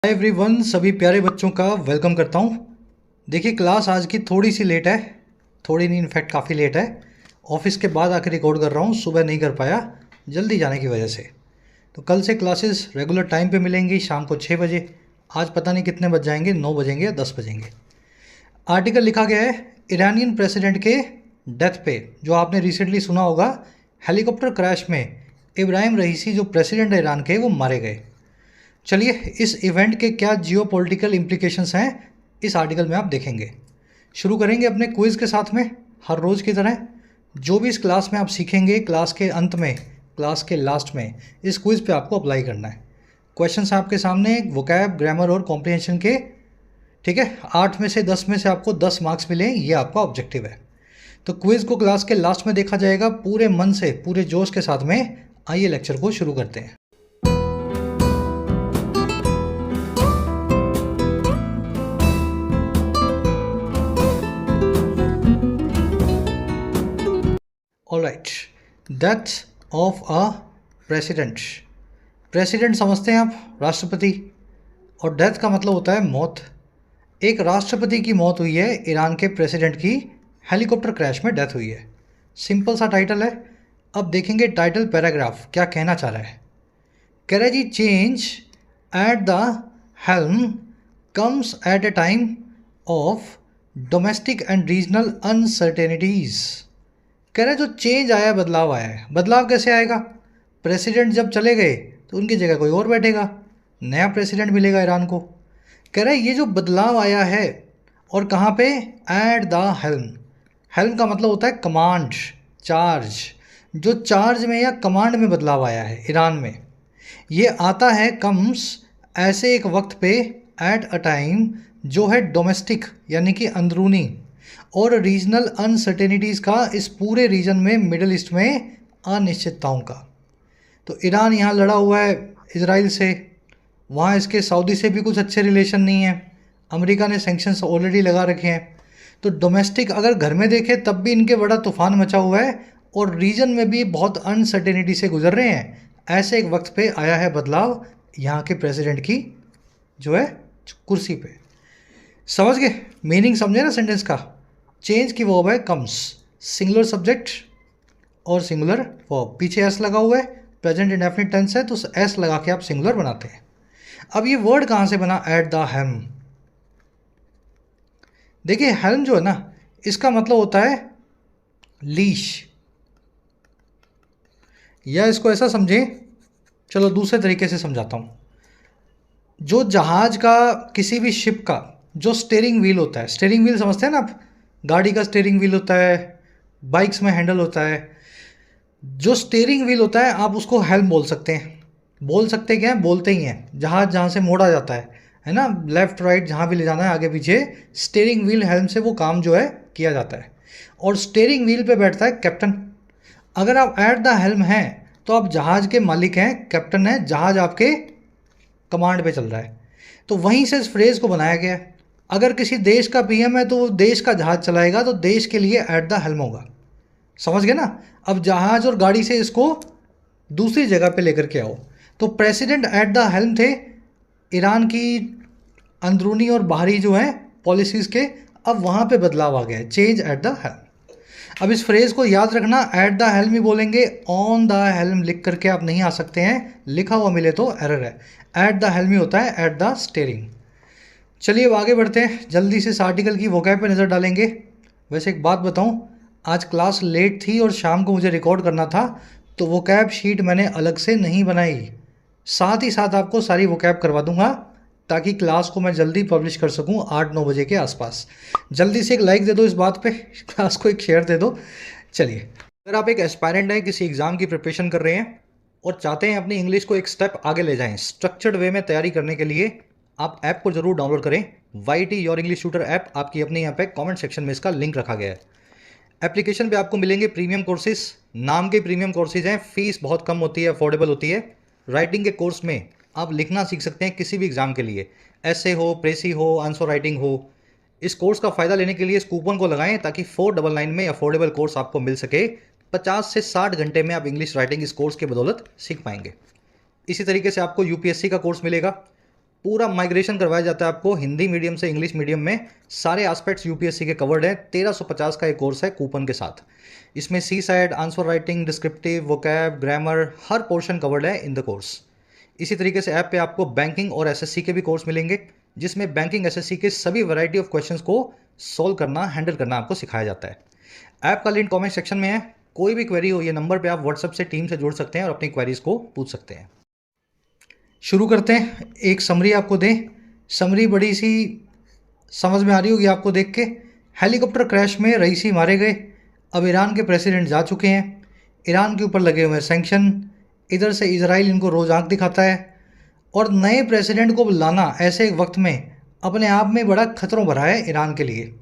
Hi everyone, सभी प्यारे बच्चों का वेलकम करता हूँ। देखिए, क्लास आज की थोड़ी सी लेट है, थोड़ी नहीं इनफैक्ट काफ़ी लेट है। ऑफिस के बाद आकर रिकॉर्ड कर रहा हूँ, सुबह नहीं कर पाया जल्दी जाने की वजह से। तो कल से क्लासेस रेगुलर टाइम पे मिलेंगी, शाम को 6 बजे। आज पता नहीं कितने बज जाएंगे, 9 बजेंगे या 10 बजेंगे। आर्टिकल लिखा गया है ईरानियन प्रेसिडेंट के डेथ पे, जो आपने रिसेंटली सुना होगा, हेलीकॉप्टर क्रैश में इब्राहिम रईसी जो प्रेसिडेंट है ईरान के, वो मारे गए। चलिए, इस इवेंट के क्या जियोपॉलिटिकल इम्प्लीकेशंस हैं इस आर्टिकल में आप देखेंगे। शुरू करेंगे अपने क्विज़ के साथ में। हर रोज़ की तरह जो भी इस क्लास में आप सीखेंगे, क्लास के अंत में, क्लास के लास्ट में इस क्विज़ पे आपको अप्लाई करना है। क्वेश्चंस आपके सामने वोकैब, ग्रामर और कॉम्प्रिहेंशन के। ठीक है, 8 में से 10 में से आपको 10 मार्क्स मिले, ये आपका ऑब्जेक्टिव है। तो क्विज़ को क्लास के लास्ट में देखा जाएगा पूरे मन से, पूरे जोश के साथ में। आइए लेक्चर को शुरू करते हैं। Alright, death of a president. President समझते हैं आप, राष्ट्रपति, और डेथ का मतलब होता है मौत। एक राष्ट्रपति की मौत हुई है, ईरान के प्रेसिडेंट की हेलीकॉप्टर क्रैश में डेथ हुई है। सिंपल सा टाइटल है। अब देखेंगे टाइटल पैराग्राफ क्या कहना चाह रहा है। Karachi change at the helm comes at a time of domestic and regional uncertainties. कह रहे जो चेंज आया, बदलाव आया है। बदलाव कैसे आएगा? प्रेसिडेंट जब चले गए तो उनकी जगह कोई और बैठेगा, नया प्रेसिडेंट मिलेगा ईरान को। कह रहे ये जो बदलाव आया है, और कहाँ पे? At the helm. हेल्म का मतलब होता है कमांड, चार्ज। जो चार्ज में या कमांड में बदलाव आया है ईरान में, ये आता है कम्स ऐसे एक वक्त पे, एट अ टाइम जो है डोमेस्टिक यानी कि अंदरूनी, और रीजनल अनसर्टेनिटीज़ का, इस पूरे रीजन में, मिडल ईस्ट में अनिश्चितताओं का। तो ईरान यहाँ लड़ा हुआ है इजराइल से, वहाँ इसके सऊदी से भी कुछ अच्छे रिलेशन नहीं है, अमेरिका ने सैंक्शंस ऑलरेडी लगा रखे हैं। तो डोमेस्टिक अगर घर में देखें तब भी इनके बड़ा तूफान मचा हुआ है, और रीजन में भी बहुत अनसर्टेनिटी से गुजर रहे हैं। ऐसे एक वक्त पे आया है बदलाव यहाँ के प्रेसिडेंट की जो है कुर्सी पे। समझ गए? मीनिंग समझे ना सेंटेंस का? चेंज की वर्ब है कम्स, सिंगुलर सब्जेक्ट और सिंगुलर वर्ब। पीछे एस लगा हुआ है, प्रेजेंट इंडेफिनिट टेंस है, तो एस लगा के आप सिंगुलर बनाते हैं। अब ये वर्ड कहाँ से बना? At the helm. देखिए, हेल्म जो है ना, इसका मतलब होता है लीश, या इसको ऐसा समझें, चलो दूसरे तरीके से समझाता हूँ। जो जहाज का, किसी भी शिप का जो स्टीयरिंग व्हील होता है, स्टीयरिंग व्हील समझते हैं ना आप? गाड़ी का स्टीयरिंग व्हील होता है, बाइक्स में हैंडल होता है। जो स्टीयरिंग व्हील होता है आप उसको हेल्म बोल सकते हैं। बोल सकते क्या है? बोलते ही हैं। जहाज जहाँ से मोड़ा जाता है ना, लेफ्ट राइट जहाँ भी ले जाना है, आगे पीछे, स्टीयरिंग व्हील, हेल्म से वो काम जो है किया जाता है। और स्टीयरिंग व्हील पे बैठता है कैप्टन। अगर आप एट द हेल्म हैं तो आप जहाज के मालिक हैं, कैप्टन हैं, जहाज आपके कमांड पे चल रहा है। तो वहीं से इस फ्रेज़ को बनाया गया है। अगर किसी देश का पीएम है तो वो देश का जहाज चलाएगा, तो देश के लिए एट द हेल्म होगा। समझ गए ना? अब जहाज और गाड़ी से इसको दूसरी जगह पे लेकर के आओ। तो प्रेसिडेंट एट द हेल्म थे ईरान की अंदरूनी और बाहरी जो है पॉलिसीज़ के। अब वहाँ पे बदलाव आ गया है, चेंज एट द हेल्म। अब इस फ्रेज़ को याद रखना, एट द हेल्म ही बोलेंगे। ऑन द हेल्म लिख करके आप नहीं आ सकते हैं, लिखा हुआ मिले तो एरर है। एट द हेल्म ही होता है एट द स्टीयरिंग। चलिए अब आगे बढ़ते हैं, जल्दी से इस आर्टिकल की वोकैब पे नज़र डालेंगे। वैसे एक बात बताऊं, आज क्लास लेट थी और शाम को मुझे रिकॉर्ड करना था, तो वोकैब शीट मैंने अलग से नहीं बनाई। साथ ही साथ आपको सारी वोकैब करवा दूंगा, ताकि क्लास को मैं जल्दी पब्लिश कर सकूं 8-9 बजे के आसपास। जल्दी से एक लाइक दे दो इस बात पे, क्लास को एक शेयर दे दो। चलिए, अगर आप एक एस्पायरेंट हैं, किसी एग्ज़ाम की प्रिपरेशन कर रहे हैं और चाहते हैं अपनी इंग्लिश को एक स्टेप आगे ले जाएं, स्ट्रक्चर्ड वे में तैयारी करने के लिए, आप ऐप को जरूर डाउनलोड करें। YT your English tutor app, आपकी अपनी यहाँ पे कमेंट सेक्शन में इसका लिंक रखा गया है। एप्लीकेशन पे आपको मिलेंगे प्रीमियम कोर्सेज, नाम के प्रीमियम कोर्सेज हैं, फीस बहुत कम होती है, अफोर्डेबल होती है। राइटिंग के कोर्स में आप लिखना सीख सकते हैं किसी भी एग्जाम के लिए, ऐसे हो, प्रेसी हो, आंसर राइटिंग हो। इस कोर्स का फ़ायदा लेने के लिए इस कूपन को लगाएं, ताकि 499 में अफोर्डेबल कोर्स आपको मिल सके। 50 से 60 घंटे में आप इंग्लिश राइटिंग इस कोर्स की बदौलत सीख पाएंगे। इसी तरीके से आपको UPSC का कोर्स मिलेगा, पूरा माइग्रेशन करवाया जाता है आपको हिंदी मीडियम से इंग्लिश मीडियम में। सारे एस्पेक्ट्स यूपीएससी के कवर्ड हैं। 1350 का एक कोर्स है कूपन के साथ। इसमें सी साइड, answer writing, descriptive, vocab, grammar, हर पोर्शन कवर्ड है इन द कोर्स। इसी तरीके से ऐप पे आपको बैंकिंग और एसएससी के भी कोर्स मिलेंगे, जिसमें बैंकिंग एसएससी के सभी वैरायटी ऑफ क्वेश्चंस को सॉल्व करना, हैंडल करना आपको सिखाया जाता है। ऐप का लिंक कमेंट सेक्शन में है। कोई भी क्वेरी हो, ये नंबर पे आप व्हाट्सएप से टीम से जुड़ सकते हैं और अपनी क्वेरीज को पूछ सकते हैं। शुरू करते हैं। एक समरी आपको दें। समरी बड़ी सी समझ में आ रही होगी आपको देख के। हेलीकॉप्टर क्रैश में रईसी मारे गए। अब ईरान के प्रेसिडेंट जा चुके हैं। ईरान के ऊपर लगे हुए हैं सैंक्शन। इधर से इजराइल इनको रोज़ आंख दिखाता है। और नए प्रेसिडेंट को लाना ऐसे एक वक्त में अपने आप में बड़ा खतरों भरा है ईरान के लिए।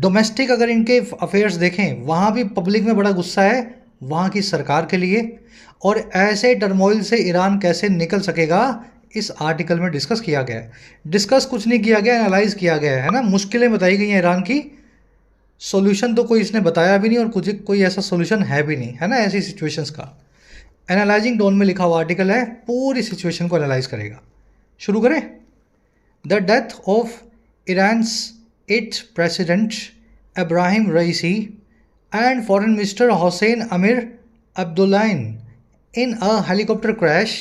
डोमेस्टिक अगर इनके अफेयर्स देखें, वहाँ भी पब्लिक में बड़ा गुस्सा है वहाँ की सरकार के लिए। और ऐसे टर्मोइल से ईरान कैसे निकल सकेगा, इस आर्टिकल में डिस्कस किया गया है। डिस्कस कुछ नहीं किया गया, एनालाइज किया गया है ना। मुश्किलें बताई गई हैं ईरान की, सॉल्यूशन तो कोई इसने बताया भी नहीं और कुछ कोई ऐसा सॉल्यूशन है भी नहीं, है ना। ऐसी सिचुएशंस का एनालाइजिंग टोन में लिखा हुआ आर्टिकल है, पूरी सिचुएशन को एनालाइज करेगा। शुरू करें। The death of Iran's 8th president Ibrahim Raisi and foreign minister Hussain अमीर अब्दुल्लाहिन in a helicopter crash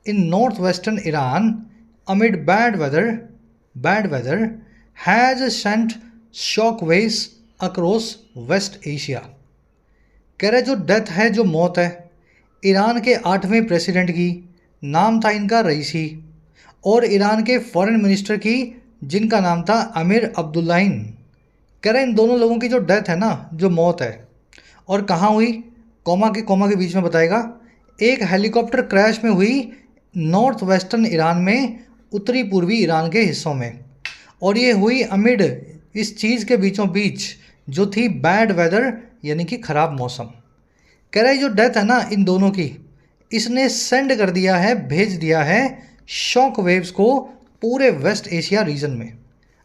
in northwestern Iran amid bad weather has sent shockwaves across West Asia। कह रहे जो डेथ है, जो मौत है ईरान के 8वें प्रेसिडेंट की, नाम था इनका रईसी, और ईरान के फॉरेन मिनिस्टर की जिनका नाम था अमीर अब्दुल्लाहिन। कह रहे इन दोनों लोगों की जो डेथ है ना, जो मौत है, और कहाँ हुई, कोमा के बीच में बताएगा। एक हेलीकॉप्टर क्रैश में हुई नॉर्थ वेस्टर्न ईरान में, उत्तरी पूर्वी ईरान के हिस्सों में। और ये हुई अमिड, इस चीज़ के बीचों बीच जो थी बैड वेदर, यानी कि ख़राब मौसम। कह रहे जो डेथ है ना इन दोनों की, इसने सेंड कर दिया है, भेज दिया है शॉक वेव्स को पूरे वेस्ट एशिया रीजन में।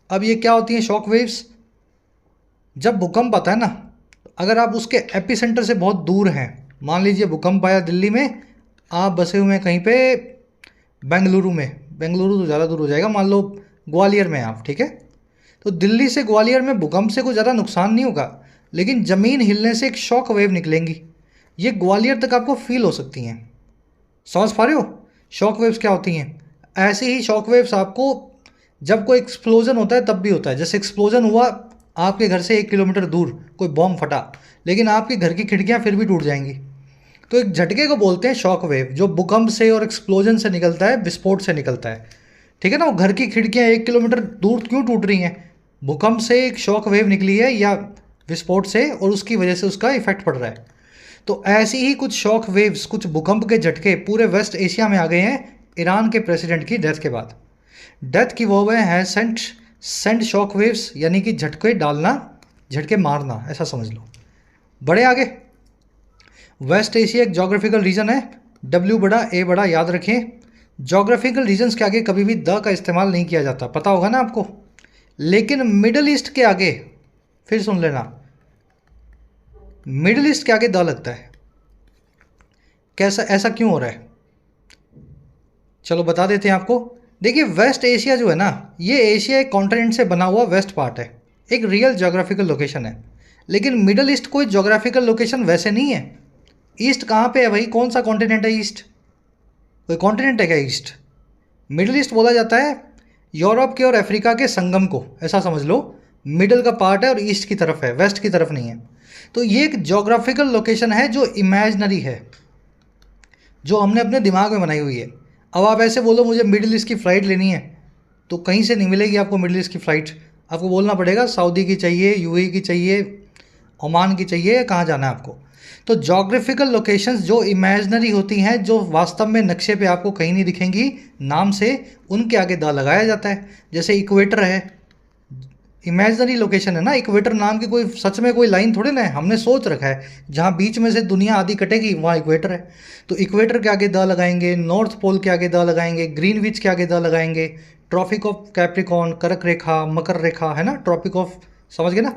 अब ये क्या होती हैं शॉक वेव्स? जब भूकंप आता है ना, अगर आप उसके एपिसेंटर से बहुत दूर हैं, मान लीजिए भूकंप आया दिल्ली में, आप बसे हुए हैं कहीं पे बेंगलुरु में, बेंगलुरु तो ज़्यादा दूर हो जाएगा, मान लो ग्वालियर में आप, ठीक है। तो दिल्ली से ग्वालियर में भूकंप से कोई ज़्यादा नुकसान नहीं होगा, लेकिन ज़मीन हिलने से एक शॉक वेव निकलेंगी, ये ग्वालियर तक आपको फील हो सकती हैं। समझ पा रहे हो शॉक वेव्स क्या होती हैं? ऐसे ही शॉक वेव्स आपको जब कोई एक्सप्लोजन होता है तब भी होता है। जैसे एक्सप्लोजन हुआ आपके घर से 1 किलोमीटर दूर, कोई बॉम्ब फटा, लेकिन आपके घर की खिड़कियाँ फिर भी टूट जाएंगी। तो एक झटके को बोलते हैं शॉक वेव, जो भूकंप से और एक्सप्लोजन से निकलता है, विस्फोट से निकलता है, ठीक है ना। वो घर की खिड़कियाँ 1 किलोमीटर दूर क्यों टूट रही हैं? भूकंप से एक शॉक वेव निकली है या विस्फोट से, और उसकी वजह से उसका इफेक्ट पड़ रहा है। तो ऐसी ही कुछ शॉक वेव्स, कुछ भूकंप के झटके पूरे वेस्ट एशिया में आ गए हैं ईरान के प्रेसिडेंट की डेथ के बाद। डेथ की वो है सेंड शॉक वेव्स, यानी कि झटके डालना, झटके मारना, ऐसा समझ लो। बड़े आगे, वेस्ट एशिया एक जोग्राफिकल रीजन है, डब्ल्यू बड़ा ए बड़ा, याद रखें। जोग्राफिकल रीजन्स के आगे कभी भी द का इस्तेमाल नहीं किया जाता, पता होगा ना आपको। लेकिन मिडल ईस्ट के आगे, फिर सुन लेना, मिडल ईस्ट के आगे द लगता है। कैसा, ऐसा क्यों हो रहा है? चलो बता देते हैं आपको। देखिए वेस्ट एशिया जो है ना, ये एशिया एक कॉन्टिनेंट से बना हुआ वेस्ट पार्ट है, एक रियल जोग्राफिकल लोकेशन है। लेकिन मिडल ईस्ट कोई जोग्राफिकल लोकेशन वैसे नहीं है। ईस्ट कहाँ पे है भाई? कौन सा कॉन्टिनेंट है ईस्ट? कोई कॉन्टिनेंट है क्या ईस्ट? मिडल ईस्ट बोला जाता है यूरोप के और अफ्रीका के संगम को, ऐसा समझ लो। मिडल का पार्ट है और ईस्ट की तरफ है, वेस्ट की तरफ नहीं है। तो ये एक जोग्राफिकल लोकेशन है जो इमेजनरी है, जो हमने अपने दिमाग में बनाई हुई है। अब आप ऐसे बोलो मुझे मिडिल ईस्ट की फ़्लाइट लेनी है, तो कहीं से नहीं मिलेगी आपको मिडिल ईस्ट की फ़्लाइट। आपको बोलना पड़ेगा सऊदी की चाहिए, यूएई की चाहिए, ओमान की चाहिए, कहाँ जाना है आपको। तो जोग्राफिकल लोकेशंस जो इमेजनरी होती हैं, जो वास्तव में नक्शे पे आपको कहीं नहीं दिखेंगी नाम से, उनके आगे द लगाया जाता है। जैसे इक्वेटर है, इमेजनरी लोकेशन है ना, इक्वेटर नाम की कोई सच में कोई लाइन थोड़ी ना है, हमने सोच रखा है जहाँ बीच में से दुनिया आधी कटेगी वहाँ इक्वेटर है। तो इक्वेटर के आगे द लगाएंगे, नॉर्थ पोल के आगे द लगाएंगे, ग्रीनविच के आगे द लगाएंगे, ट्रॉपिक ऑफ कैप्रिकॉर्न, कर्क रेखा, मकर रेखा, है ना, ट्रॉपिक ऑफ, समझ गए ना।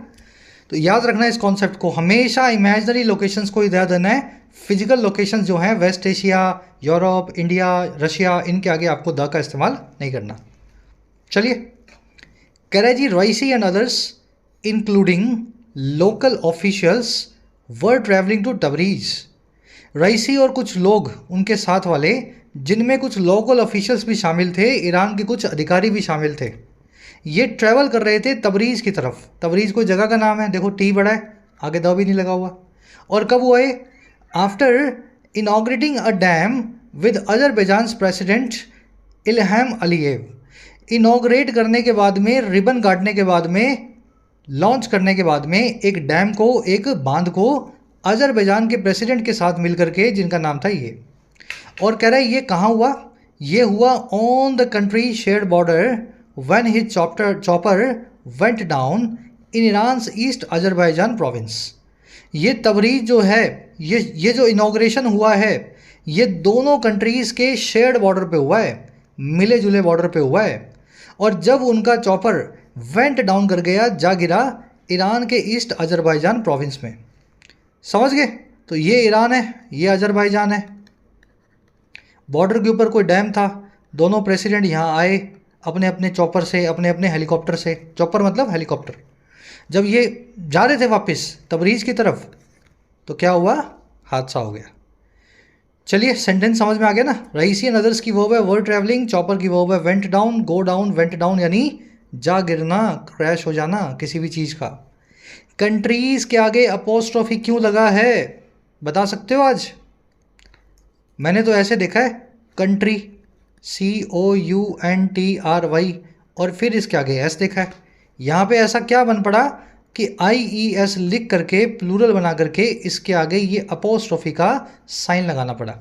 तो याद रखना इस कॉन्सेप्ट को, हमेशा इमेजिनरी लोकेशंस को इधर देना है, फिजिकल लोकेशंस जो हैं West Asia, Europe, India, Russia, इनके आगे आपको द का इस्तेमाल नहीं करना। चलिए, कह रहा है जी Raisi and others including local officials were travelling to Tabriz. Raisi और कुछ लोग उनके साथ वाले, जिनमें कुछ लोकल ऑफिशियल्स भी शामिल थे, ईरान के कुछ अधिकारी भी शामिल थे, ये ट्रैवल कर रहे थे तबरीज़ की तरफ। तबरीज़ कोई जगह का नाम है, देखो टी बड़ा है, आगे द भी नहीं लगा हुआ। और कब हुआ ये? After inaugurating a dam with Azerbaijan president Ilham Aliyev. Inaugurate करने के बाद में, रिबन काटने के बाद में, लॉन्च करने के बाद में एक डैम को, एक बांध को अजरबैजान के प्रेसिडेंट के साथ मिलकर के, जिनका नाम था ये। और कह रहा है ये कहाँ हुआ? ये हुआ on the country shared border when his chopper went down in Iran's east Azerbaijan province. ये तबरीज जो है, ये जो इनाग्रेशन हुआ है, ये दोनों कंट्रीज़ के शेयर्ड बॉर्डर पे हुआ है, मिले जुले बॉर्डर पे हुआ है। और जब उनका चॉपर वेंट डाउन कर गया, जा गिरा ईरान के ईस्ट अजरबैजान प्रोविंस में। समझ गए? तो ये ईरान है, ये अजरबैजान है। बॉर्डर के ऊपर कोई डैम था, दोनों प्रेसिडेंट यहाँ आए अपने अपने चॉपर से, अपने अपने हेलीकॉप्टर से, चॉपर मतलब हेलीकॉप्टर। जब ये जा रहे थे वापस तबरीज़ की तरफ, तो क्या हुआ? हादसा हो गया। चलिए, सेंटेंस समझ में आ गया ना? रईसी एंड अदर्स की वर्ब है वर ट्रैवलिंग, चॉपर की वर्ब है went down, go down, went down यानी जा गिरना, क्रैश हो जाना किसी भी चीज़ का। कंट्रीज़ के आगे अपोस्ट्रोफी क्यों लगा है, बता सकते हो आज? मैंने तो ऐसे देखा है, कंट्री COUNTRY और फिर इसके आगे S देखा है। यहाँ पे ऐसा क्या बन पड़ा कि IES लिख करके प्लूरल बना करके इसके आगे ये अपोस्ट्रोफी का साइन लगाना पड़ा।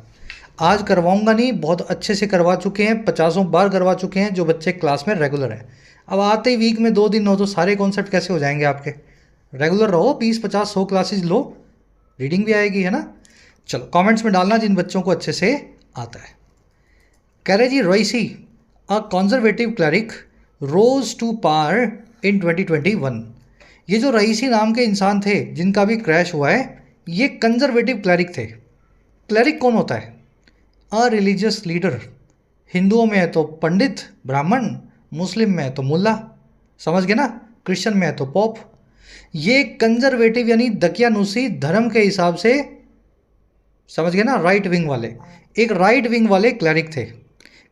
आज करवाऊंगा नहीं, बहुत अच्छे से करवा चुके हैं, 50 बार करवा चुके हैं जो बच्चे क्लास में रेगुलर हैं। अब आते ही वीक में 2 दिन हो तो सारे कॉन्सेप्ट कैसे हो जाएंगे आपके? रेगुलर रहो, 20-50-100 क्लासेज लो, रीडिंग भी आएगी, है ना? चलो कमेंट्स में डालना जिन बच्चों को अच्छे से आता है। कह रहे जी Raisi a conservative cleric rose to power in 2021। ये जो रईसी नाम के इंसान थे जिनका भी क्रैश हुआ है, ये कंजर्वेटिव क्लरिक थे। क्लरिक कौन होता है? A religious leader. हिंदुओं में है तो पंडित ब्राह्मण, मुस्लिम में है तो मुल्ला, समझ गए ना? क्रिश्चियन में है तो पोप। ये कंजर्वेटिव यानी दकियानूसी धर्म के हिसाब से, समझ गए ना? राइट विंग वाले, एक राइट विंग वाले क्लरिक थे।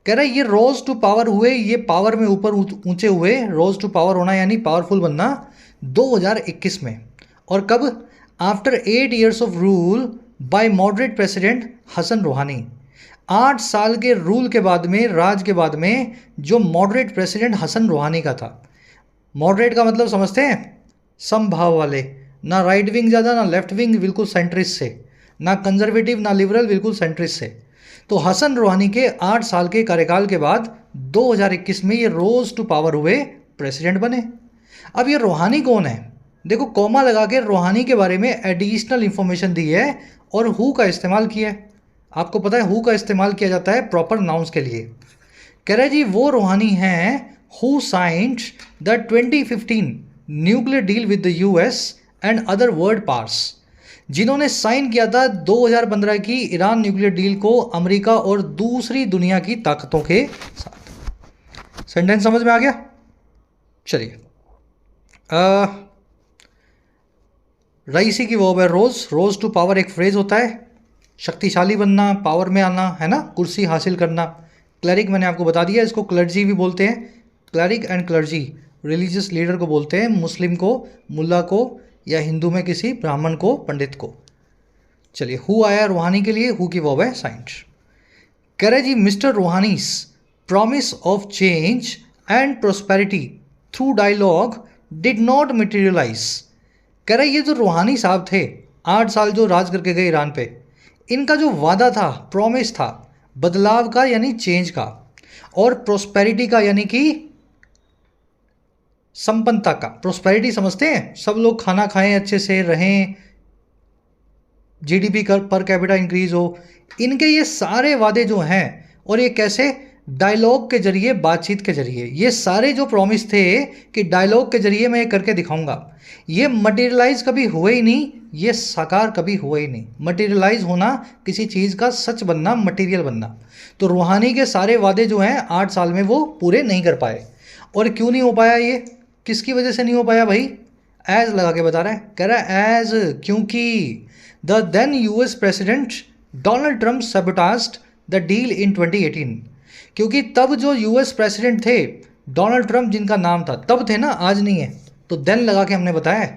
कह रहे ये रोज टू पावर हुए, ये पावर में ऊपर ऊंचे हुए, रोज टू पावर होना यानी पावरफुल बनना 2021 में। और कब? After 8 years of rule by moderate president Hasan Rouhani. 8 साल के रूल के बाद में, राज के बाद में, जो मॉडरेट प्रेसिडेंट हसन रूहानी का था। मॉडरेट का मतलब समझते हैं? समभाव वाले, ना राइट विंग ज़्यादा ना लेफ्ट विंग, बिल्कुल सेंट्रिस्ट से, ना कंजर्वेटिव ना लिबरल, बिल्कुल सेंट्रिस्ट से। तो हसन रूहानी के 8 साल के कार्यकाल के बाद 2021 में ये रोज टू पावर हुए, प्रेसिडेंट बने। अब ये रूहानी कौन है? देखो कॉमा लगा के रूहानी के बारे में एडिशनल इंफॉर्मेशन दी है और हु का इस्तेमाल किया है। आपको पता है हु का इस्तेमाल किया जाता है प्रॉपर नाउंस के लिए। कह रहे जी वो रूहानी हैं who signed the 2015 nuclear deal with the US and other world powers, जिन्होंने साइन किया था 2015 की ईरान न्यूक्लियर डील को अमेरिका और दूसरी दुनिया की ताकतों के साथ। सेंटेंस समझ में आ गया? चलिए, रईसी की वर्ब है रोज। रोज टू पावर एक फ्रेज होता है, शक्तिशाली बनना, पावर में आना, है ना? कुर्सी हासिल करना। क्लरिक मैंने आपको बता दिया, इसको क्लर्जी भी बोलते हैं। Cleric and clergy religious leader को बोलते हैं, मुस्लिम को मुल्ला को, या हिंदू में किसी ब्राह्मण को, पंडित को। चलिए, हु आया रूहानी के लिए, हु की वर्ब है साइंड। कह रहे जी Mr Rouhani's promise of change and prosperity through dialogue did not materialise. कह रहे ये जो रूहानी साहब थे, 8 साल जो राज करके गए ईरान पे, इनका जो वादा था, प्रॉमिस था, बदलाव का यानी चेंज का, और प्रोस्पेरिटी का यानी कि संपन्नता का। प्रोस्पेरिटी समझते हैं? सब लोग खाना खाएं, अच्छे से रहें, GDP पर कैपिटा इंक्रीज हो। इनके ये सारे वादे जो हैं, और ये कैसे? डायलॉग के जरिए, बातचीत के जरिए। ये सारे जो प्रॉमिस थे कि डायलॉग के जरिए मैं ये करके दिखाऊंगा, ये मटेरियलाइज कभी हुए ही नहीं, ये साकार कभी हुआ ही नहीं। मटेरियलाइज होना, किसी चीज़ का सच बनना, मटेरियल बनना। तो रूहानी के सारे वादे जो हैं 8 साल में वो पूरे नहीं कर पाए। और क्यों नहीं हो पाया, ये किसकी वजह से नहीं हो पाया भाई? एज लगा के बता रहा है, कह रहा है एज, क्योंकि the then US president Donald Trump scuttled the deal in 2018। क्योंकि तब जो यूएस प्रेसिडेंट थे डोनाल्ड ट्रंप, जिनका नाम था, तब थे ना, आज नहीं है, तो देन लगा के हमने बताया।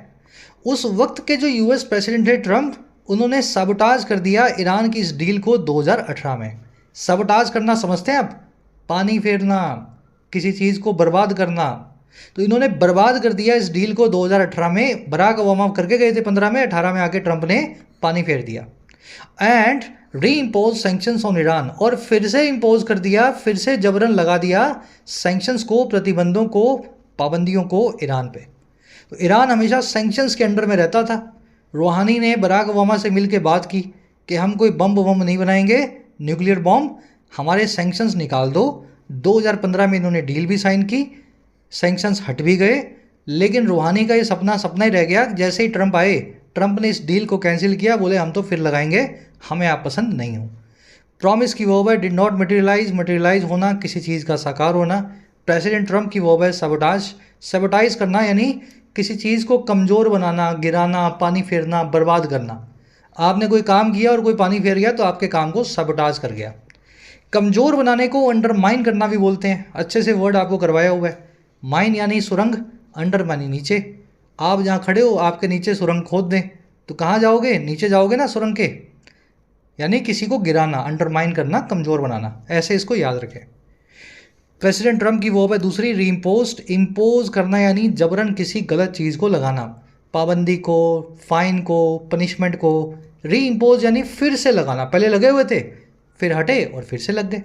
उस वक्त के जो यूएस प्रेसिडेंट थे ट्रंप, उन्होंने सबटाज कर दिया ईरान की इस डील को 2018 में। सबटाज करना समझते हैं आप? पानी फेरना, किसी चीज़ को बर्बाद करना। तो इन्होंने बर्बाद कर दिया इस डील को 2018 में। बराक ओबामा करके गए थे 15 में, 18 में आके ट्रंप ने पानी फेर दिया। And re impose sanctions on Iran, और फिर से इम्पोज कर दिया, फिर से जबरन लगा दिया सैंक्शंस को, प्रतिबंधों को, पाबंदियों को ईरान पे। तो ईरान हमेशा सैंक्शंस के अंडर में रहता था। रूहानी ने बराक ओबामा से मिल के बात की कि हम कोई बम नहीं बनाएंगे, न्यूक्लियर बॉम्ब, हमारे सैंक्शंस निकाल दो। 2015 में इन्होंने डील भी साइन की, सैंक्शंस हट भी गए। लेकिन रूहानी का ये सपना सपना ही रह गया। जैसे ही ट्रंप आए, ट्रंप ने इस डील को कैंसिल किया, बोले हम तो फिर लगाएंगे, हमें आप पसंद नहीं हो। प्रॉमिस की वर्ब है डिड नॉट मटेरियलाइज, मटेरियलाइज होना, किसी चीज़ का साकार होना। प्रेसिडेंट ट्रंप की वर्ब है सबोटाज, सबोटाइज करना यानी किसी चीज़ को कमज़ोर बनाना, गिराना, पानी फेरना, बर्बाद करना। आपने कोई काम किया और कोई पानी फेर गया तो आपके काम को सबोटाज कर गया। कमज़ोर बनाने को अंडरमाइन करना भी बोलते हैं। अच्छे से वर्ड आपको करवाया हुआ है। माइन यानी सुरंग, अंडर मानी नीचे। आप जहाँ खड़े हो, आपके नीचे सुरंग खोद दें तो कहाँ जाओगे? नीचे जाओगे ना सुरंग के। यानी किसी को गिराना, अंडरमाइन करना, कमज़ोर बनाना, ऐसे इसको याद रखें। प्रेसिडेंट ट्रंप की वो है दूसरी, रीइम्पोज्ड, इम्पोज करना यानी जबरन किसी गलत चीज़ को लगाना, पाबंदी को, फाइन को, पनिशमेंट को। रीइम्पोज यानी फिर से लगाना, पहले लगे हुए थे, फिर हटे और फिर से लग गए।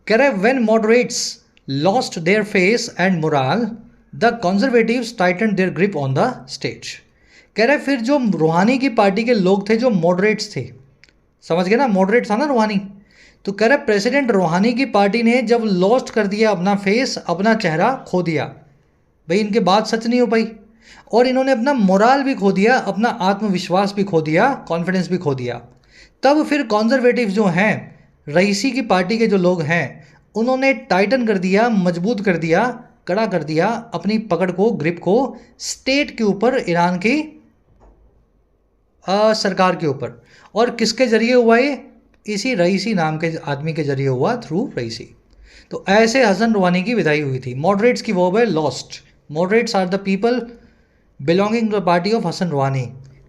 कह रहे when moderates lost their face and morale, the conservatives tighten their grip on the stage. कह रहे फिर जो रूहानी की पार्टी के लोग थे, जो मॉडरेट्स थे, समझ गए ना, मॉडरेट था ना रूहानी, तो कह रहे प्रेसिडेंट रूहानी की पार्टी ने जब लॉस्ट कर दिया अपना फेस, अपना चेहरा खो दिया, भाई इनके बात सच नहीं हो पाई, और इन्होंने अपना मोराल भी खो दिया, अपना आत्मविश्वास भी खो दिया, कॉन्फिडेंस भी खो दिया। तब फिर कॉन्जर्वेटिव जो हैं, रईसी की पार्टी के जो लोग हैं, उन्होंने टाइटन कर दिया, मजबूत कर दिया, कड़ा कर दिया अपनी पकड़ को, ग्रिप को, स्टेट के ऊपर, ईरान की सरकार के ऊपर। और किसके जरिए हुआ ये? इसी रईसी नाम के आदमी के जरिए हुआ, थ्रू रईसी। तो ऐसे हसन रूहानी की विदाई हुई थी। मॉडरेट्स की वर्ब है lost. Moderates are the people belonging to the party of Hasan Rouhani.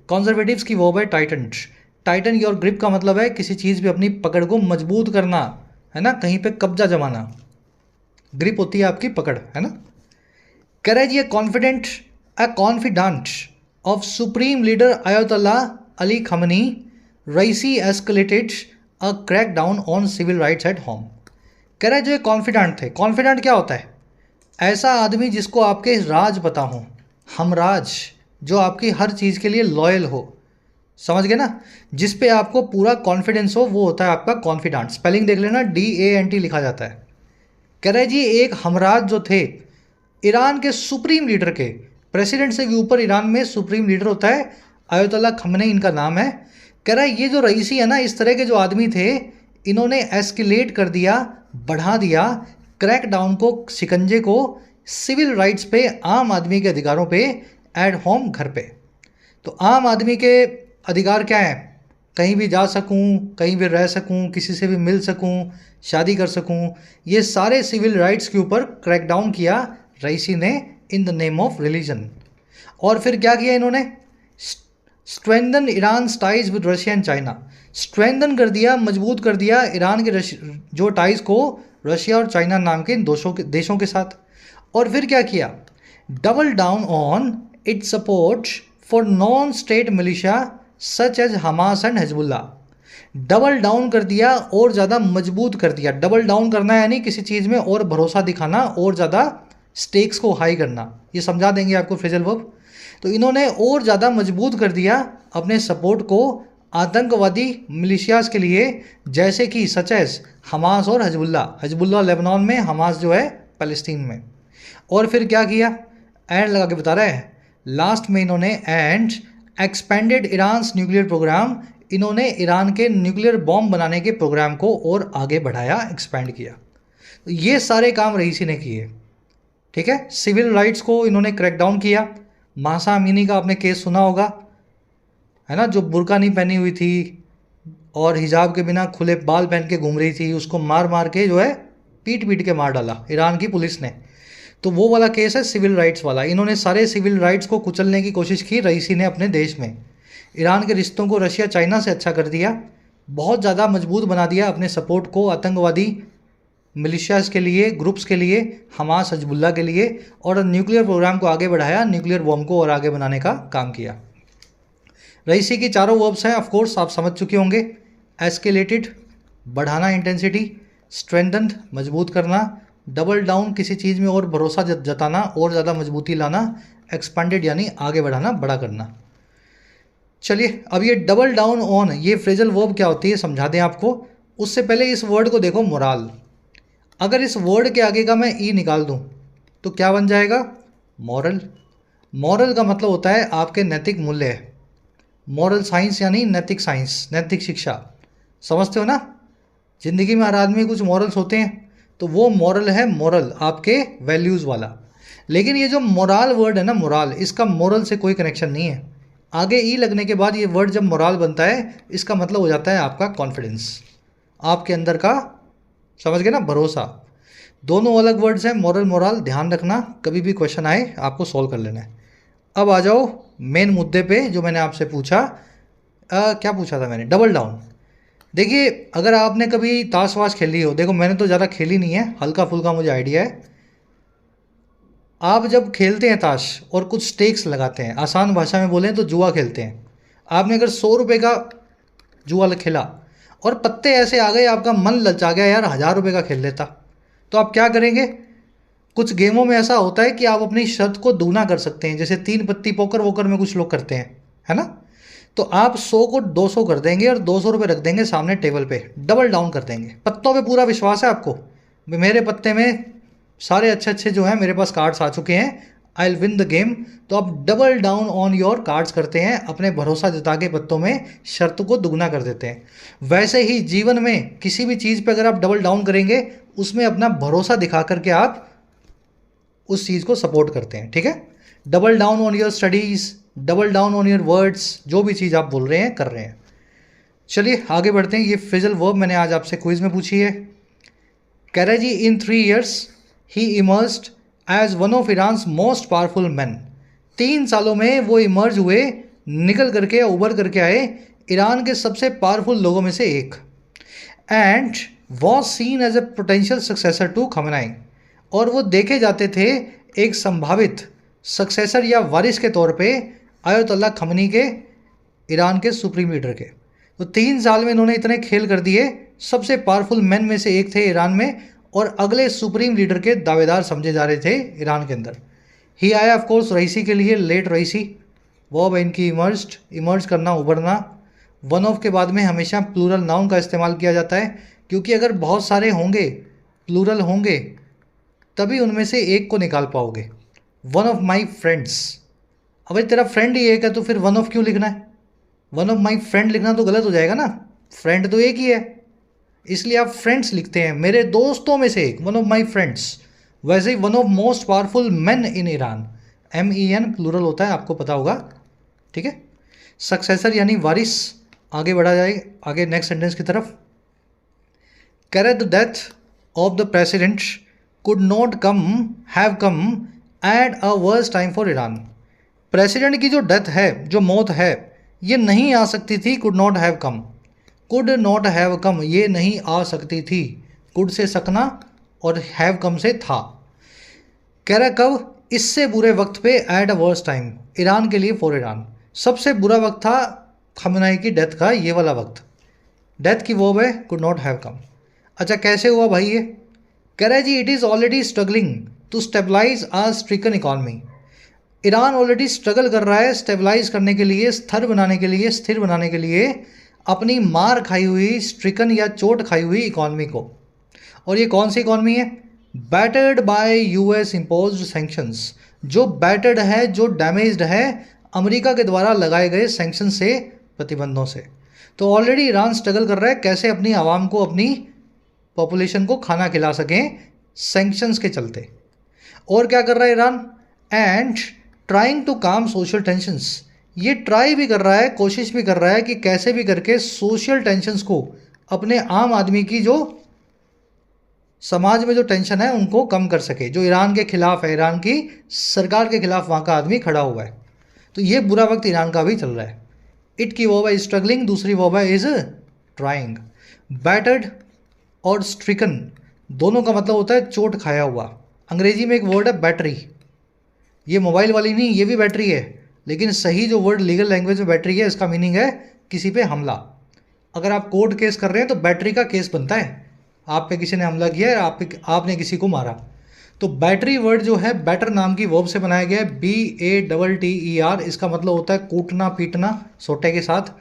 Conservatives की वर्ब है टाइटन। टाइटन योर ग्रिप का मतलब है किसी चीज़ पे अपनी पकड़ को मजबूत करना, है ना, कहीं पे कब्जा जमाना। ग्रिप होती है आपकी पकड़, है ना। कह रहे जी confidant, a confidant of supreme leader Ayatollah Ali Khamenei, Raisi escalated a crackdown on civil rights at home. कह रहे जो ये कॉन्फिडेंट थे, कॉन्फिडेंट क्या होता है? ऐसा आदमी जिसको आपके राज पता हो, हमराज, जो आपकी हर चीज़ के लिए लॉयल हो, समझ गए ना, जिस पे आपको पूरा कॉन्फिडेंस हो, वो होता है आपका कॉन्फिडेंट। स्पेलिंग देख लेना, DANT लिखा जाता है। कह रहे जी एक हमराज जो थे ईरान के सुप्रीम लीडर के, प्रेसिडेंट से भी ऊपर ईरान में सुप्रीम लीडर होता है, आयतुल्लाह खमनेई इनका नाम है। कह रहा है ये जो रईसी है ना, इस तरह के जो आदमी थे, इन्होंने एस्केलेट कर दिया, बढ़ा दिया क्रैक डाउन को, शिकंजे को, सिविल राइट्स पे, आम आदमी के अधिकारों पे, एट होम, घर पे। तो आम आदमी के अधिकार क्या हैं? कहीं भी जा सकूं, कहीं भी रह सकूं, किसी से भी मिल सकूं, शादी कर सकूं, ये सारे सिविल राइट्स के ऊपर क्रैकडाउन किया रईसी ने in the name of religion. और फिर क्या किया इन्होंने? Strengthen Iran ties with Russia and China. Strengthen कर दिया, मजबूत कर दिया ईरान के जो टाइज को रशिया और चाइना नाम के इन देशों के साथ। और फिर क्या किया? Double down on its support for non state militia such as Hamas and Hezbollah. Double down कर दिया और ज़्यादा मजबूत कर दिया। डबल डाउन करना यानी किसी चीज़ में और भरोसा दिखाना और ज़्यादा स्टेक्स को हाई करना। ये समझा देंगे आपको फ्रेजल वर्ब। तो इन्होंने और ज़्यादा मजबूत कर दिया अपने सपोर्ट को आतंकवादी मिलिशियाज के लिए, जैसे कि सच एज हमास और हजबुल्ला लेबनान में, हमास जो है फ़लस्तीन में। और फिर क्या किया, एंड लगा के बता रहा है लास्ट में इन्होंने, and expanded Iran's nuclear programme, इन्होंने ईरान के न्यूक्लियर बॉम्ब बनाने के प्रोग्राम को और आगे बढ़ाया, एक्सपेंड किया। तो ये सारे काम रईसी ने किए, ठीक है। सिविल राइट्स को इन्होंने क्रैकडाउन किया। मासा अमीनी का आपने केस सुना होगा, है ना, जो बुर्का नहीं पहनी हुई थी और हिजाब के बिना खुले बाल पहन के घूम रही थी, उसको मार मार के जो है पीट के मार डाला ईरान की पुलिस ने। तो वो वाला केस है सिविल राइट्स वाला। इन्होंने सारे सिविल राइट्स को कुचलने की कोशिश की रईसी ने अपने देश में। ईरान के रिश्तों को रशिया चाइना से अच्छा कर दिया, बहुत ज़्यादा मजबूत बना दिया अपने सपोर्ट को आतंकवादी मिलिशियाज के लिए, ग्रुप्स के लिए, हमास हजबुल्ला के लिए, और न्यूक्लियर प्रोग्राम को आगे बढ़ाया, न्यूक्लियर बॉम्ब को और आगे बनाने का काम किया। रईसी की चारों वर्ब्स हैं, ऑफ कोर्स आप समझ चुके होंगे। एस्केलेटेड बढ़ाना इंटेंसिटी, स्ट्रेंथन्ड मजबूत करना, डबल डाउन किसी चीज़ में और भरोसा जताना और ज़्यादा मजबूती लाना, एक्सपेंडेड यानी आगे बढ़ाना, बड़ा करना। चलिए अब ये डबल डाउन ऑन, ये फ्रेजल वर्ब क्या होती है समझा दें आपको। उससे पहले इस वर्ड को देखो, मोराल। अगर इस वर्ड के आगे का मैं ई निकाल दूं तो क्या बन जाएगा, मॉरल। मॉरल का मतलब होता है आपके नैतिक मूल्य। मॉरल साइंस यानी नैतिक साइंस, नैतिक शिक्षा, समझते हो ना। ज़िंदगी में हर आदमी कुछ मॉरल्स होते हैं, तो वो मॉरल है, मॉरल आपके वैल्यूज़ वाला। लेकिन ये जो मोराल वर्ड है ना, मोराल, इसका मॉरल से कोई कनेक्शन नहीं है। आगे ई लगने के बाद ये वर्ड जब मोराल बनता है, इसका मतलब हो जाता है आपका कॉन्फिडेंस, आपके अंदर का, समझ गए ना, भरोसा। दोनों अलग वर्ड्स हैं, मॉरल मोराल, ध्यान रखना, कभी भी क्वेश्चन आए आपको सॉल्व कर लेना है। अब आ जाओ मेन मुद्दे पे, जो मैंने आपसे पूछा। क्या पूछा था मैंने, डबल डाउन। देखिए अगर आपने कभी ताश वाश खेली हो, देखो मैंने तो ज़्यादा खेली नहीं है, हल्का फुल्का मुझे आइडिया है। आप जब खेलते हैं ताश और कुछ स्टेक्स लगाते हैं, आसान भाषा में बोलें तो जुआ खेलते हैं। आपने अगर 100 रुपये का जुआ खेला और पत्ते ऐसे आ गए, आपका मन ललचा गया, यार 1000 रुपये का खेल लेता, तो आप क्या करेंगे। कुछ गेमों में ऐसा होता है कि आप अपनी शर्त को दूना कर सकते हैं, जैसे 3 पत्ती पोकर वोकर में कुछ लोग करते हैं, है ना। तो आप 100 को 200 कर देंगे और 200 रुपये रख देंगे सामने टेबल पे, डबल डाउन कर देंगे। पत्तों पे पूरा विश्वास है आपको, मेरे पत्ते में सारे अच्छे अच्छे जो हैं, मेरे पास कार्ड्स आ चुके हैं, I will win the game. तो आप double down on your cards करते हैं, अपने भरोसा जता के पत्तों में शर्त को दुगना कर देते हैं। वैसे ही जीवन में किसी भी चीज़ पे अगर आप डबल डाउन करेंगे, उसमें अपना भरोसा दिखा करके आप उस चीज़ को सपोर्ट करते हैं, ठीक है। Double down on your studies, double down on your words, जो भी चीज़ आप बोल रहे हैं, कर रहे हैं। चलिए आगे बढ़ते हैं। ये फ्रेजल वर्ब मैंने आज आपसे क्विज में पूछी है। कैराजी इन 3 years ही emerged as one of Iran's most powerful man. 3 सालों में वो इमर्ज हुए, निकल करके या उभर करके आए ईरान के सबसे पावरफुल लोगों में से एक। And was seen as a potential successor to Khamenei, और वो देखे जाते थे एक संभावित सक्सेसर या वारिस के तौर पे आयतुल्लाह खमनी के, ईरान के सुप्रीम लीडर के। तो 3 साल में इन्होंने इतने खेल कर दिए, सबसे पावरफुल मैन में से एक थे ईरान में, और अगले सुप्रीम लीडर के दावेदार समझे जा रहे थे ईरान के अंदर। ही आया ऑफ कोर्स रईसी के लिए, लेट रईसी। वर्ब इनकी इमर्ज्ड, इमर्ज करना, उभरना। वन ऑफ के बाद में हमेशा प्लूरल नाउन का इस्तेमाल किया जाता है, क्योंकि अगर बहुत सारे होंगे, प्लूरल होंगे, तभी उनमें से एक को निकाल पाओगे। वन ऑफ माई फ्रेंड्स, अगर तेरा फ्रेंड ही एक है तो फिर वन ऑफ क्यों लिखना है। वन ऑफ माई फ्रेंड लिखना तो गलत हो जाएगा ना, फ्रेंड तो एक ही है, इसलिए आप फ्रेंड्स लिखते हैं, मेरे दोस्तों में से एक, वन ऑफ माई फ्रेंड्स। वैसे ही one of most powerful man in Iran, MEN plural होता है, आपको पता होगा, ठीक है। सक्सेसर यानी वारिस। आगे बढ़ा जाए, आगे नेक्स्ट सेंटेंस की तरफ। कैरे the death of the president could not have come at a worse time for Iran. President की जो डेथ है, जो मौत है, ये नहीं आ सकती थी, could not have come, could not have कम, ये नहीं आ सकती थी। कुड से सकना और हैव कम से था। कह रहा कब, इससे बुरे वक्त पे, at a worse time, Iran के लिए, फॉर ईरान। सबसे बुरा वक्त था खमेनी की डेथ का, ये वाला वक्त। डेथ की वर्ब है कुड नॉट हैव कम। अच्छा कैसे हुआ भाई ये, कह रहा है जी it is already struggling to stabilise a stricken economy. Iran already struggle कर रहा है स्टेबलाइज करने के लिए, स्थिर बनाने के लिए, स्थिर बनाने के लिए अपनी मार खाई हुई, स्ट्रिकन या चोट खाई हुई इकॉनमी को। और ये कौन सी इकॉनमी है? Battered bye US imposed sanctions, जो बैटर्ड है, जो डैमेज्ड है अमेरिका के द्वारा लगाए गए सैंक्शन से, प्रतिबंधों से। तो ऑलरेडी ईरान स्ट्रगल कर रहा है कैसे अपनी आवाम को, अपनी पॉपुलेशन को खाना खिला सकें सैंक्शंस के चलते। और क्या कर रहा है ईरान? एंड ट्राइंग टू काम सोशल टेंशंस, ये ट्राई भी कर रहा है, कोशिश भी कर रहा है कि कैसे भी करके सोशल टेंशंस को, अपने आम आदमी की जो समाज में जो टेंशन है उनको कम कर सके, जो ईरान के खिलाफ है, ईरान की सरकार के खिलाफ वहाँ का आदमी खड़ा हुआ है। तो ये बुरा वक्त ईरान का भी चल रहा है। इट की वर्ब है स्ट्रगलिंग, दूसरी वर्ब है इज ट्राइंग। बैटर्ड और स्ट्रिकन दोनों का मतलब होता है चोट खाया हुआ। अंग्रेजी में एक वर्ड है बैटरी, ये मोबाइल वाली नहीं, ये भी बैटरी है, लेकिन सही जो वर्ड लीगल लैंग्वेज में बैटरी है, इसका मीनिंग है किसी पे हमला। अगर आप कोर्ट केस कर रहे हैं तो बैटरी का केस बनता है, आप पे किसी ने हमला किया है, आपने किसी को मारा। तो बैटरी वर्ड जो है बैटर नाम की वर्ब से बनाया गया है, BATTER। इसका मतलब होता है कूटना पीटना सोटे के साथ।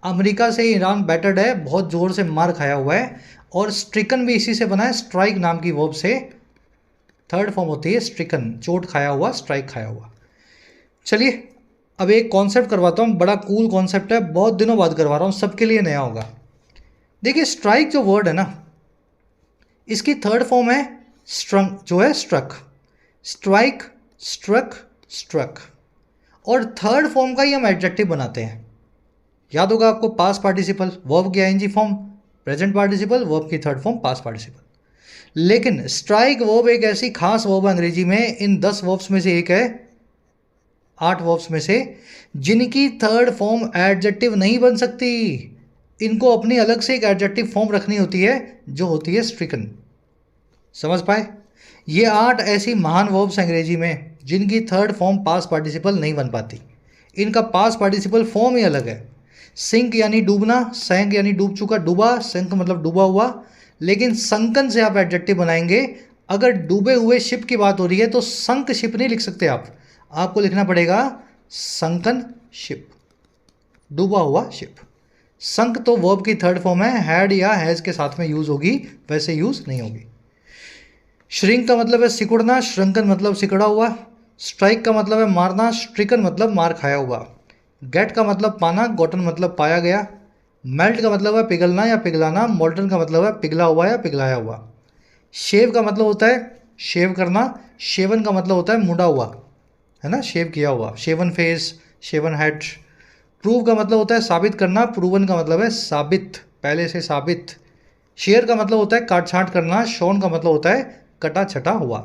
अमेरिका से ईरान बैटर्ड है, बहुत ज़ोर से मार खाया हुआ है। और स्ट्रिकन भी इसी से बना है, स्ट्राइक नाम की वर्ब से, थर्ड फॉर्म होती है स्ट्रिकन, चोट खाया हुआ, स्ट्राइक खाया हुआ। चलिए अब एक कॉन्सेप्ट करवाता हूँ, बड़ा कूल कॉन्सेप्ट है, बहुत दिनों बाद करवा रहा हूँ, सबके लिए नया होगा। देखिए स्ट्राइक जो वर्ड है ना, इसकी थर्ड फॉर्म है स्ट्रंग, जो है स्ट्रक। Strike, struck, struck. और थर्ड फॉर्म का ही हम एडजेक्टिव बनाते हैं। याद होगा आपको, पास्ट पार्टिसिपल, वर्ब की ING form, present participle, verb की थर्ड फॉर्म पास्ट पार्टिसिपल। लेकिन स्ट्राइक वर्ब एक ऐसी खास वर्ब है अंग्रेजी में, इन 10 वर्ब्स में से एक है, 8 वर्ब्स में से, जिनकी थर्ड फॉर्म एडजेक्टिव नहीं बन सकती। इनको अपनी अलग से एक एडजेक्टिव फॉर्म रखनी होती है, जो होती है स्ट्रिकन। समझ पाए? ये 8 ऐसी महान वर्ब्स अंग्रेजी में जिनकी थर्ड फॉर्म पास्ट पार्टिसिपल नहीं बन पाती। इनका पास्ट पार्टिसिपल फॉर्म ही अलग है। सिंक यानी डूबना, सैंक यानी डूब चुका, डूबा, सिंक मतलब डूबा हुआ। लेकिन संकन से आप एडजेक्टिव बनाएंगे। अगर डूबे हुए शिप की बात हो रही है तो संक शिप नहीं लिख सकते आप, आपको लिखना पड़ेगा संकन शिप, डूबा हुआ शिप। संक तो वर्ब की थर्ड फॉर्म है, हैड या हैज़ के साथ में यूज़ होगी, वैसे यूज़ नहीं होगी। श्रिंक का मतलब है सिकुड़ना, श्रंकन मतलब सिकड़ा हुआ। स्ट्राइक का मतलब है मारना, स्ट्रिकन मतलब मार खाया हुआ। गेट का मतलब पाना, गोटन मतलब पाया गया। मेल्ट का मतलब है पिघलना या पिघलाना, मोल्टन का मतलब है पिघला हुआ या पिघलाया हुआ। शेव का मतलब होता है शेव करना, शेवन का मतलब होता है मुड़ा हुआ, है ना, शेव किया हुआ, shaven face, shaven head. Prove का मतलब होता है साबित करना, प्रूवन का मतलब है साबित, पहले से साबित। शेयर का मतलब होता है काट छाँट करना, शोन का मतलब होता है कटा छटा हुआ।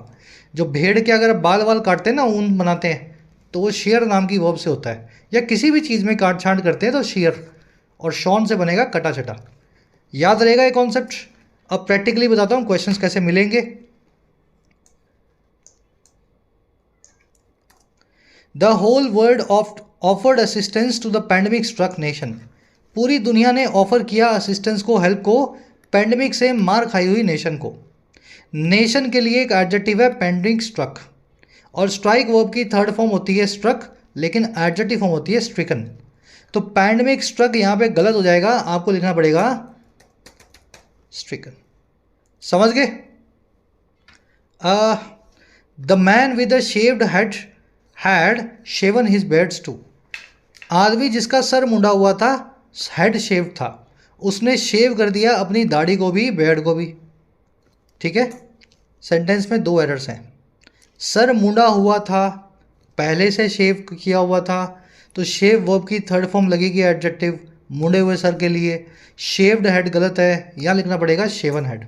जो भेड़ के अगर बाल वाल काटते हैं ना, ऊन बनाते हैं, तो वो शेयर नाम की वर्ब से होता है। या किसी भी चीज़ में काट छाँट करते हैं तो शेयर, और शॉन से बनेगा कटा छटा। याद रहेगा ये कॉन्सेप्ट। अब प्रैक्टिकली बताता हूँ क्वेश्चंस कैसे मिलेंगे। The whole world offered assistance to the pandemic struck nation. पूरी दुनिया ने ऑफर किया असिस्टेंस को, हेल्प को, पैंडमिक से मार खाई हुई नेशन को। नेशन के लिए एक एडजेक्टिव है पैंडमिक स्ट्रक, और स्ट्राइक वर्ब की थर्ड फॉर्म होती है स्ट्रक, लेकिन एडजेक्टिव फॉर्म होती है स्ट्रिकन। तो पैंडमिक स्ट्रक यहाँ पे गलत हो जाएगा, आपको लिखना पड़ेगा स्ट्रिकन। समझ गए? The man with a shaved head had shaven his beards too. आदमी जिसका सर मुंडा हुआ था, हेड शेव था, उसने शेव कर दिया अपनी दाढ़ी को भी, बेड को भी। ठीक है, सेंटेंस में 2 एरर्स हैं। सर मुंडा हुआ था, पहले से शेव किया हुआ था, तो शेव वर्ब की थर्ड फॉर्म लगेगी एडजेक्टिव, मुंडे हुए सर के लिए। शेव्ड हेड गलत है, यहाँ लिखना पड़ेगा शेवन हेड।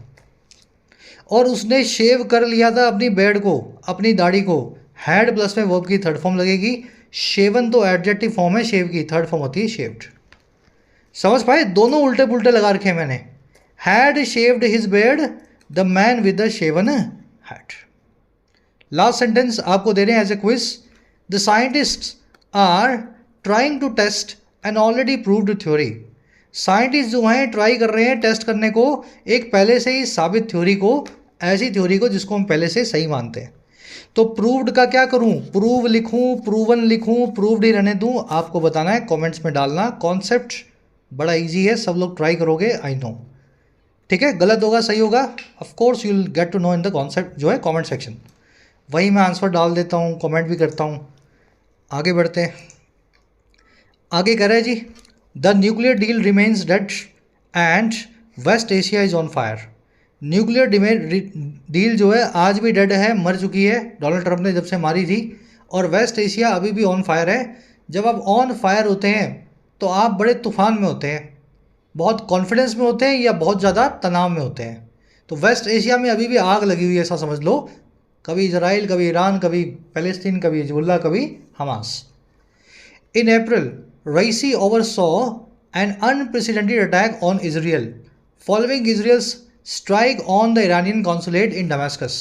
और उसने शेव कर लिया था अपनी बेड को, अपनी दाढ़ी को, हैड प्लस में वर्ब की थर्ड फॉर्म लगेगी। शेवन तो एडजेक्टिव फॉर्म है, शेव की थर्ड फॉर्म होती है शेव्ड। समझ पाए? दोनों उल्टे पुल्टे लगा रखे हैं मैंने। Had shaved his beard, the man with the shaven head. Last sentence आपको दे रहे हैं as a quiz. The scientists are trying to test an already proved theory. Scientist जो हैं ट्राई कर रहे हैं टेस्ट करने को एक पहले से ही साबित थ्योरी को, ऐसी थ्योरी को जिसको हम पहले से सही मानते हैं। तो प्रूव्ड का क्या करूं? प्रूव लिखूं, प्रूवन लिखूं, प्रूव्ड ही रहने दूं? आपको बताना है, कमेंट्स में डालना। कॉन्सेप्ट बड़ा इजी है, सब लोग ट्राई करोगे, आई नो। ठीक है, गलत होगा सही होगा of course you will get to know in the concept जो है कमेंट सेक्शन। वही मैं आंसर डाल देता हूँ, कमेंट भी करता हूँ। आगे बढ़ते हैं। आगे कह रहा है जी, the nuclear deal remains dead and West Asia is on fire. Nuclear deal जो है आज भी डेड है, मर चुकी है डोनाल्ड ट्रंप ने जब से मारी थी, और वेस्ट एशिया अभी भी ऑन फायर है। जब आप ऑन फायर होते हैं तो आप बड़े तूफान में होते हैं, बहुत कॉन्फिडेंस में होते हैं या बहुत ज़्यादा तनाव में होते हैं। तो वेस्ट एशिया में अभी भी आग लगी हुई है, ऐसा समझ लो। कभी इजराइल, कभी ईरान, कभी फ़लस्तीन, कभी हिजबुल्लाह, कभी Hamas. In April, Raisi oversaw an unprecedented attack on Israel following Israel's strike on the Iranian consulate in Damascus.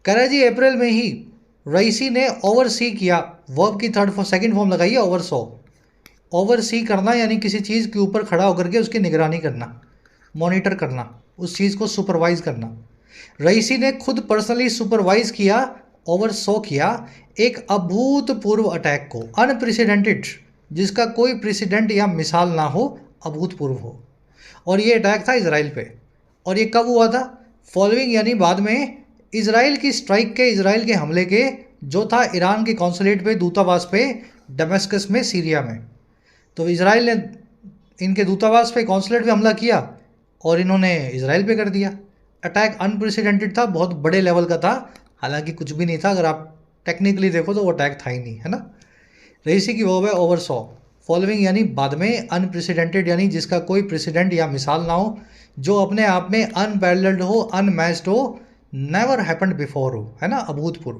कह रहा है जी अप्रैल में ही रईसी ने ओवरसी किया, वर्ब की सेकंड फॉर्म लगाइए ओवरसॉ। ओवरसी करना यानी किसी चीज़ के ऊपर खड़ा होकर के उसकी निगरानी करना, मॉनिटर करना, उस चीज़ को सुपरवाइज करना। रईसी ने खुद पर्सनली सुपरवाइज किया, ओवरसॉ किया एक अभूतपूर्व अटैक को, अनप्रेसिडेंटेड, जिसका कोई प्रेसिडेंट या मिसाल ना हो, अभूतपूर्व हो। और ये अटैक था इजराइल पे। और ये कब हुआ था? फॉलोइंग यानी बाद में इजराइल की स्ट्राइक के, इजराइल के हमले के, जो था ईरान के कॉन्सुलेट पे, दूतावास पे, दमिश्क में, सीरिया में। तो इजराइल ने इनके दूतावास पे, कॉन्सुलेट पे हमला किया और इन्होंने इजराइल पे कर दिया। अटैक अनप्रेसिडेंटेड था, बहुत बड़े लेवल का था, हालांकि कुछ भी नहीं था, अगर आप टेक्निकली देखो तो वो अटैक था ही नहीं, है ना। रईसी की वर्ब है ओवरसॉ, फॉलोइंग यानी बाद में, अनप्रेसिडेंटेड यानी जिसका कोई प्रेसिडेंट या मिसाल ना हो, जो अपने आप में अनपैरेलल्ड हो, अनमैच्ड हो, नेवर हैपेंड बिफोर हो, है ना, अभूतपूर्व।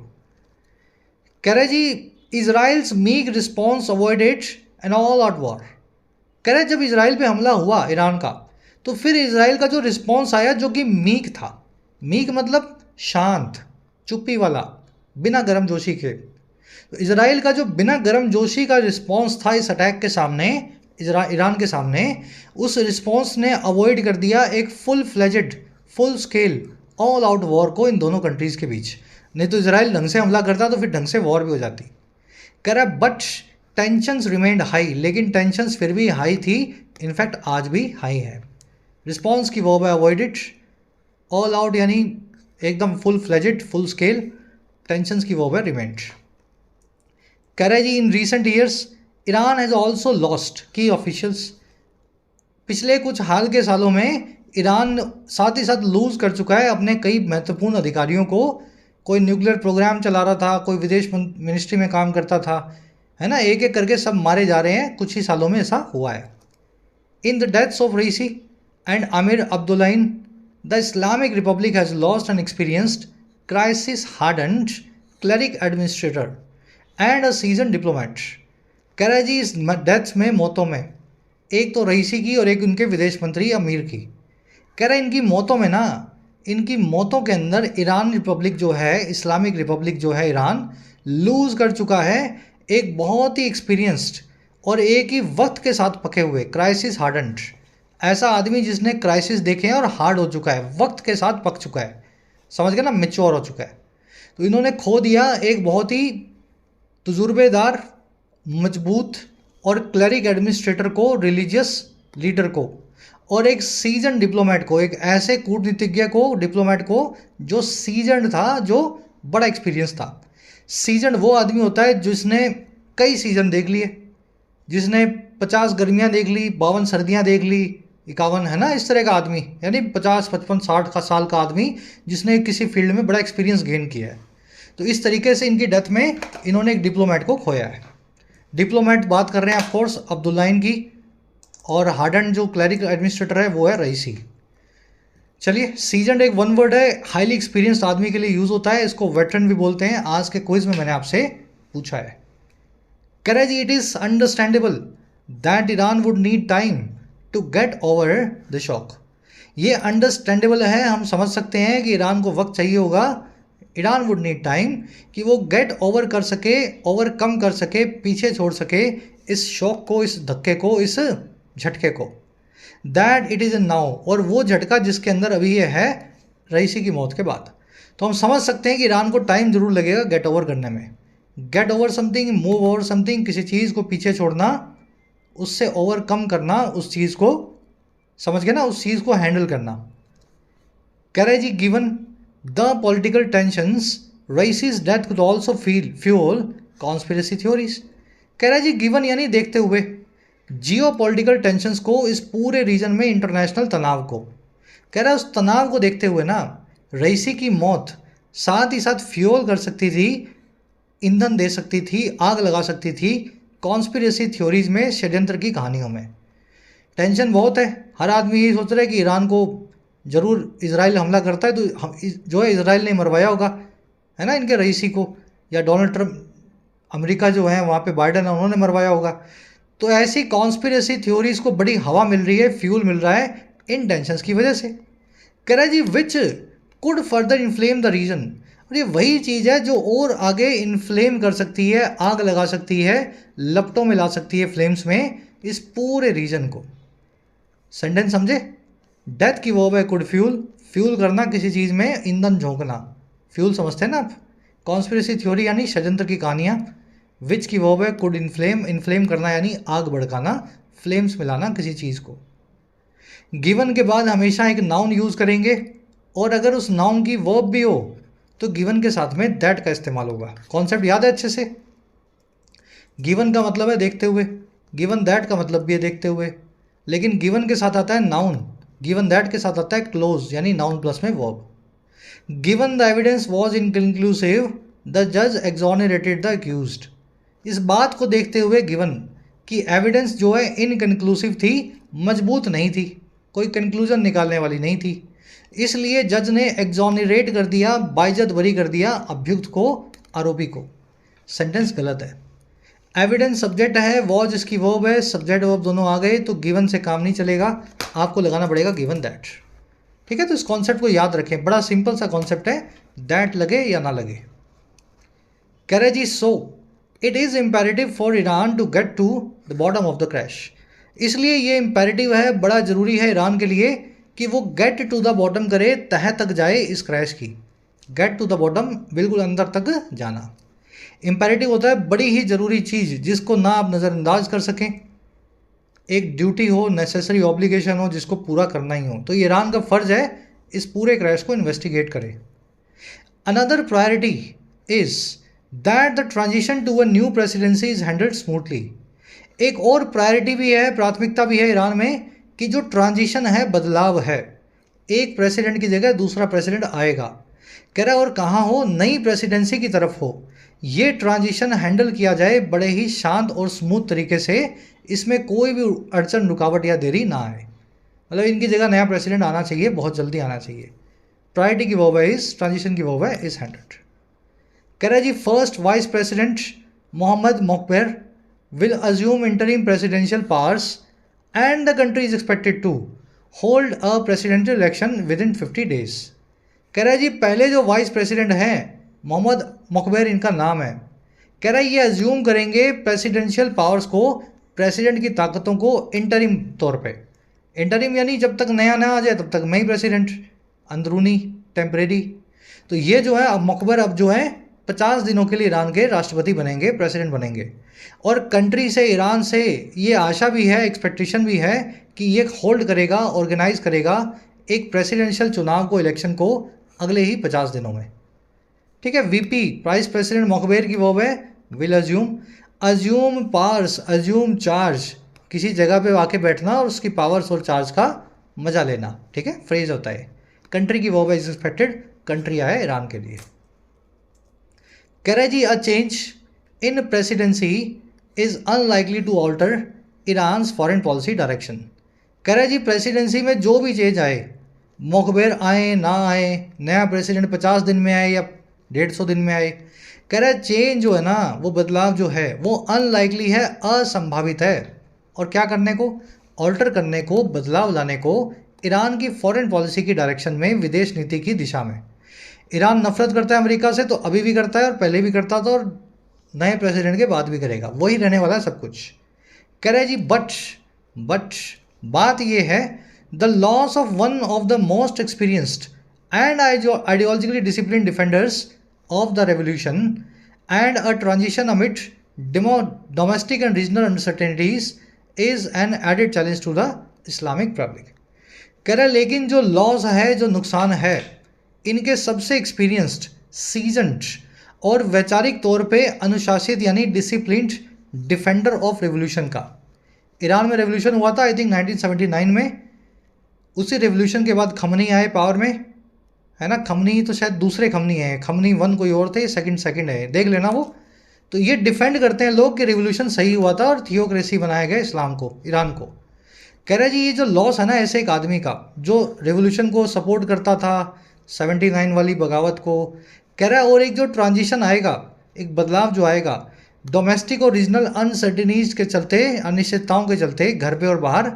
कह रहे जी Israel's meek response avoided an all out war. कह रहे जब इजराइल पे हमला हुआ ईरान का, तो फिर इजराइल का जो रिस्पॉन्स आया जो कि मीक था, मीक मतलब शांत, चुप्पी वाला, बिना गर्मजोशी के। तो इजराइल का जो बिना गर्मजोशी का रिस्पॉन्स था इस अटैक के सामने, ईरान के सामने, उस रिस्पॉन्स ने अवॉइड कर दिया एक full fledged, full scale, all out war को इन दोनों कंट्रीज़ के बीच। नहीं तो इजराइल ढंग से हमला करता तो फिर ढंग से वॉर भी हो जाती। कह रहा बट टेंशंस रिमेंड हाई, लेकिन टेंशंस फिर भी हाई थी, इनफैक्ट आज भी हाई है। रिस्पॉन्स की वर्ब है अवॉइडेड, ऑल आउट यानी एकदम full fledged, full scale, tensions की वर्ब है रिमेंड। कह रहा है जी in recent years Iran has also lost key officials. पिछले कुछ हाल के सालों में ईरान साथ ही साथ लूज़ कर चुका है अपने कई महत्वपूर्ण अधिकारियों को। कोई न्यूक्लियर प्रोग्राम चला रहा था, कोई विदेश मिनिस्ट्री में काम करता था, है ना, एक एक करके सब मारे जा रहे हैं, कुछ ही सालों में ऐसा हुआ है। In the deaths of Raisi and Amir Abdollahian, the Islamic republic has lost and experienced crisis hardened cleric administrator and a season diplomat. कह रहा है जी इस डेथ्स में, मौतों में, एक तो रईसी की और एक उनके विदेश मंत्री अमीर की। कह रहा है इनकी मौतों में ना, इनकी मौतों के अंदर ईरान रिपब्लिक जो है, इस्लामिक रिपब्लिक जो है ईरान, लूज़ कर चुका है एक बहुत ही एक्सपीरियंस्ड और एक ही वक्त के साथ पके हुए, क्राइसिस हार्डन्ड, ऐसा आदमी जिसने क्राइसिस देखे हैं और हार्ड हो चुका है, वक्त के साथ पक चुका है, समझ गए ना, मेच्योर हो चुका है। तो इन्होंने खो दिया एक बहुत ही तजुर्बेदार, मजबूत और क्लरिक एडमिनिस्ट्रेटर को, रिलीजियस लीडर को, और एक सीजन डिप्लोमेट को, एक ऐसे कूटनीतिज्ञ को, डिप्लोमेट को जो सीजन था, जो बड़ा एक्सपीरियंस था। सीजन वो आदमी होता है जिसने कई सीजन देख लिए, जिसने 50 गर्मियाँ देख ली, 52 सर्दियाँ देख ली, 51, है ना, इस तरह का आदमी, यानी 50, 55, 60 का साल का आदमी जिसने किसी फील्ड में बड़ा एक्सपीरियंस गेन किया है। तो इस तरीके से इनकी डेथ में इन्होंने एक डिप्लोमेट को खोया है। डिप्लोमेट बात कर रहे हैं ऑफकोर्स अब्दुल्लाइन की, और हार्डन जो क्लरिक एडमिनिस्ट्रेटर है वो है रईसी। चलिए, सीजन एक वन वर्ड है, हाईली एक्सपीरियंस्ड आदमी के लिए यूज़ होता है, इसको वेटरन भी बोलते हैं। आज के क्विज में मैंने आपसे पूछा है। कह रहे जी it is understandable that Iran would need time to get over the shock. ये अंडरस्टैंडेबल है, हम समझ सकते हैं कि ईरान को वक्त चाहिए होगा, ईरान वुड नीड टाइम, कि वो गेट ओवर कर सके, ओवरकम कर सके, पीछे छोड़ सके इस शॉक को, इस धक्के को, इस झटके को। That it is a now, और वो झटका जिसके अंदर अभी ये है रईसी की मौत के बाद। तो हम समझ सकते हैं कि ईरान को टाइम जरूर लगेगा गेट ओवर करने में। Get over something, move over something, किसी चीज़ को पीछे छोड़ना, उससे ओवरकम करना, उस चीज़ को समझ गए ना, उस चीज़ को हैंडल करना। कह रहे जी given the political tensions crisis that could also fuel conspiracy theories. कह रहा जी गिवन यानी देखते हुए जियो पॉलिटिकल टेंशंस को, इस पूरे रीजन में इंटरनेशनल तनाव को, कह रहा है उस तनाव को देखते हुए ना रईसी की मौत साथ ही साथ फ्यूल कर सकती थी, ईंधन दे सकती थी, आग लगा सकती थी कॉन्स्पिरेसी थ्योरीज में, षड्यंत्र की कहानियों में। टेंशन बहुत है, हर आदमी यही सोच रहा है कि ईरान को ज़रूर इजराइल हमला करता है तो जो है इजराइल ने मरवाया होगा, है ना, इनके रईसी को, या डोनाल्ड ट्रंप अमेरिका जो है वहाँ पे बाइडन है उन्होंने मरवाया होगा। तो ऐसी कॉन्स्पिरेसी थ्योरीज को बड़ी हवा मिल रही है, फ्यूल मिल रहा है इन टेंशंस की वजह से। कह रहा है जी which could further inflame the region, और ये वही चीज़ है जो और आगे इन्फ्लेम कर सकती है, आग लगा सकती है, लपटों में ला सकती है, फ्लेम्स में, इस पूरे रीजन को। सेंटेंस समझे? डेथ की वर्ब है कुड फ्यूल, फ्यूल करना किसी चीज़ में, ईंधन झोंकना, फ्यूल समझते हैं ना आप। कॉन्स्पिरेसी थ्योरी यानी षड्यंत्र की कहानियाँ। विच की वर्ब है कुड इन्फ्लेम, इन्फ्लेम करना यानी आग भड़काना, फ्लेम्स मिलाना किसी चीज़ को। गिवन के बाद हमेशा एक नाउन यूज़ करेंगे, और अगर उस नाउन की वर्ब भी हो तो गिवन के साथ में दैट का इस्तेमाल होगा। कॉन्सेप्ट याद है अच्छे से? गिवन का मतलब है देखते हुए, गिवन दैट का मतलब भी है देखते हुए, लेकिन गिवन के साथ आता है नाउन, गिवन दैट के साथ आता है क्लोज यानी नाउन प्लस में verb. Given the evidence was inconclusive the जज एक्सोनरेटेड द अक्यूज्ड। इस बात को देखते हुए गिवन कि एविडेंस जो है इनकंक्लूसिव थी, मजबूत नहीं थी, कोई कंक्लूजन निकालने वाली नहीं थी, इसलिए जज ने एक्सोनरेट कर दिया, बाइज्जत बरी कर दिया अभियुक्त को, आरोपी को। सेंटेंस गलत है। एविडेंस सब्जेक्ट है, वॉज इसकी वर्ब है, सब्जेक्ट वर्ब दोनों आ गए तो गिवन से काम नहीं चलेगा, आपको लगाना पड़ेगा गिवन दैट। ठीक है, तो इस कॉन्सेप्ट को याद रखें, बड़ा सिंपल सा कॉन्सेप्ट है, दैट लगे या ना लगे। कह रहे जी so it is imperative for Iran to get to the bottom of the crash. इसलिए ये इम्पेरेटिव है, बड़ा ज़रूरी है ईरान के लिए कि वो गेट टू द बॉटम करे, तह तक जाए इस क्रैश की। गेट टू द बॉटम, बिल्कुल अंदर तक जाना। इम्पेरेटिव होता है बड़ी ही ज़रूरी चीज़ जिसको ना आप नज़रअंदाज कर सकें, एक ड्यूटी हो, नेसेसरी ऑब्लिगेशन हो जिसको पूरा करना ही हो। तो ईरान का फ़र्ज़ है इस पूरे क्रैश को इन्वेस्टिगेट करे। Another priority is that the transition to a new presidency is handled smoothly. एक और प्रायोरिटी भी है, प्राथमिकता भी है ईरान में कि जो ट्रांजिशन है, बदलाव है, एक प्रेसिडेंट की जगह दूसरा प्रेसिडेंट आएगा। कह रहा है और कहाँ हो, नई प्रेसिडेंसी की तरफ हो, ये ट्रांजिशन हैंडल किया जाए बड़े ही शांत और स्मूथ तरीके से, इसमें कोई भी अड़चन, रुकावट या देरी ना आए। मतलब इनकी जगह नया प्रेसिडेंट आना चाहिए, बहुत जल्दी आना चाहिए। प्रायोरिटी की वर्ब है इस, ट्रांजिशन की वर्ब है इस हैंडल्ड। कह रहा है जी first vice president Mohammad Mokhber will assume interim presidential powers and the country is expected to hold a presidential election within 50 days। कह रहा है जी पहले जो वाइस प्रेसिडेंट हैं मोहम्मद मोकबर इनका नाम है, कह रहा है ये अज्यूम करेंगे प्रेसिडेंशियल पावर्स को, प्रेसिडेंट की ताकतों को इंटरिम तौर पे। इंटरिम यानी जब तक नया ना आ जाए तब तक मैं ही प्रेसिडेंट, अंदरूनी, टेम्परेरी। तो ये जो है अब मोकबर अब जो है 50 दिनों के लिए ईरान के राष्ट्रपति बनेंगे, प्रेसिडेंट बनेंगे। और कंट्री से, ईरान से ये आशा भी है, एक्सपेक्टेशन भी है कि ये होल्ड करेगा, ऑर्गेनाइज करेगा एक प्रेसिडेंशियल चुनाव को, इलेक्शन को अगले ही 50 दिनों में। ठीक है, वीपी वाइस प्रेसिडेंट मोकबर की वर्ब है will assume, assume powers, assume charge, किसी जगह पे आके बैठना और उसकी पावर्स और चार्ज का मजा लेना। ठीक है, फ्रेज होता है। कंट्री की वर्ब है इज एक्सपेक्टेड, कंट्री आया ईरान के लिए। कह रहे जी a change in presidency is unlikely to alter Iran's foreign policy direction. कह रहे जी प्रेसिडेंसी में जो भी चेंज आए, मोकबर आए ना आए, नया प्रेसिडेंट 50 दिन में आए या 150 दिन में आए, कह रहे चेंज जो है ना, वो बदलाव जो है वो अनलाइकली है, असंभावित है। और क्या करने को, ऑल्टर करने को, बदलाव लाने को ईरान की फॉरेन पॉलिसी की डायरेक्शन में, विदेश नीति की दिशा में। ईरान नफरत करता है अमेरिका से, तो अभी भी करता है और पहले भी करता था और नए प्रेसिडेंट के बाद भी करेगा, वही रहने वाला है सब कुछ। कह रहे जी बट बात ये है the loss of one of the most experienced and ideologically discipline defenders of the revolution and a transition amid domestic and regional uncertainties is an added challenge to the Islamic Republic. कह रहा है लेकिन जो laws है, जो नुकसान है, इनके सबसे एक्सपीरियंस्ड, सीजन्ड और वैचारिक तौर पे अनुशासित यानी डिसिप्लिन्ड डिफेंडर ऑफ रेवोल्यूशन का। ईरान में रेवोल्यूशन हुआ था आई थिंक 1979 में। उसी रेवोल्यूशन के बाद खमनी आए पावर में, है ना। खमनी तो शायद दूसरे खमनी है, खमनी 1 कोई और थे, सेकंड है, देख लेना वो। तो ये डिफेंड करते हैं लोग कि रेवोल्यूशन सही हुआ था और थियोक्रेसी बनाया गया इस्लाम को, ईरान को। कह रहा है जी ये जो लॉस है ना ऐसे एक आदमी का जो रेवोल्यूशन को सपोर्ट करता था, 79 वाली बगावत को, कह रहा है और एक जो ट्रांजिशन आएगा, एक बदलाव जो आएगा डोमेस्टिक और रीजनल अनसर्टिनीज के चलते, अनिश्चितताओं के चलते घर पे और बाहर,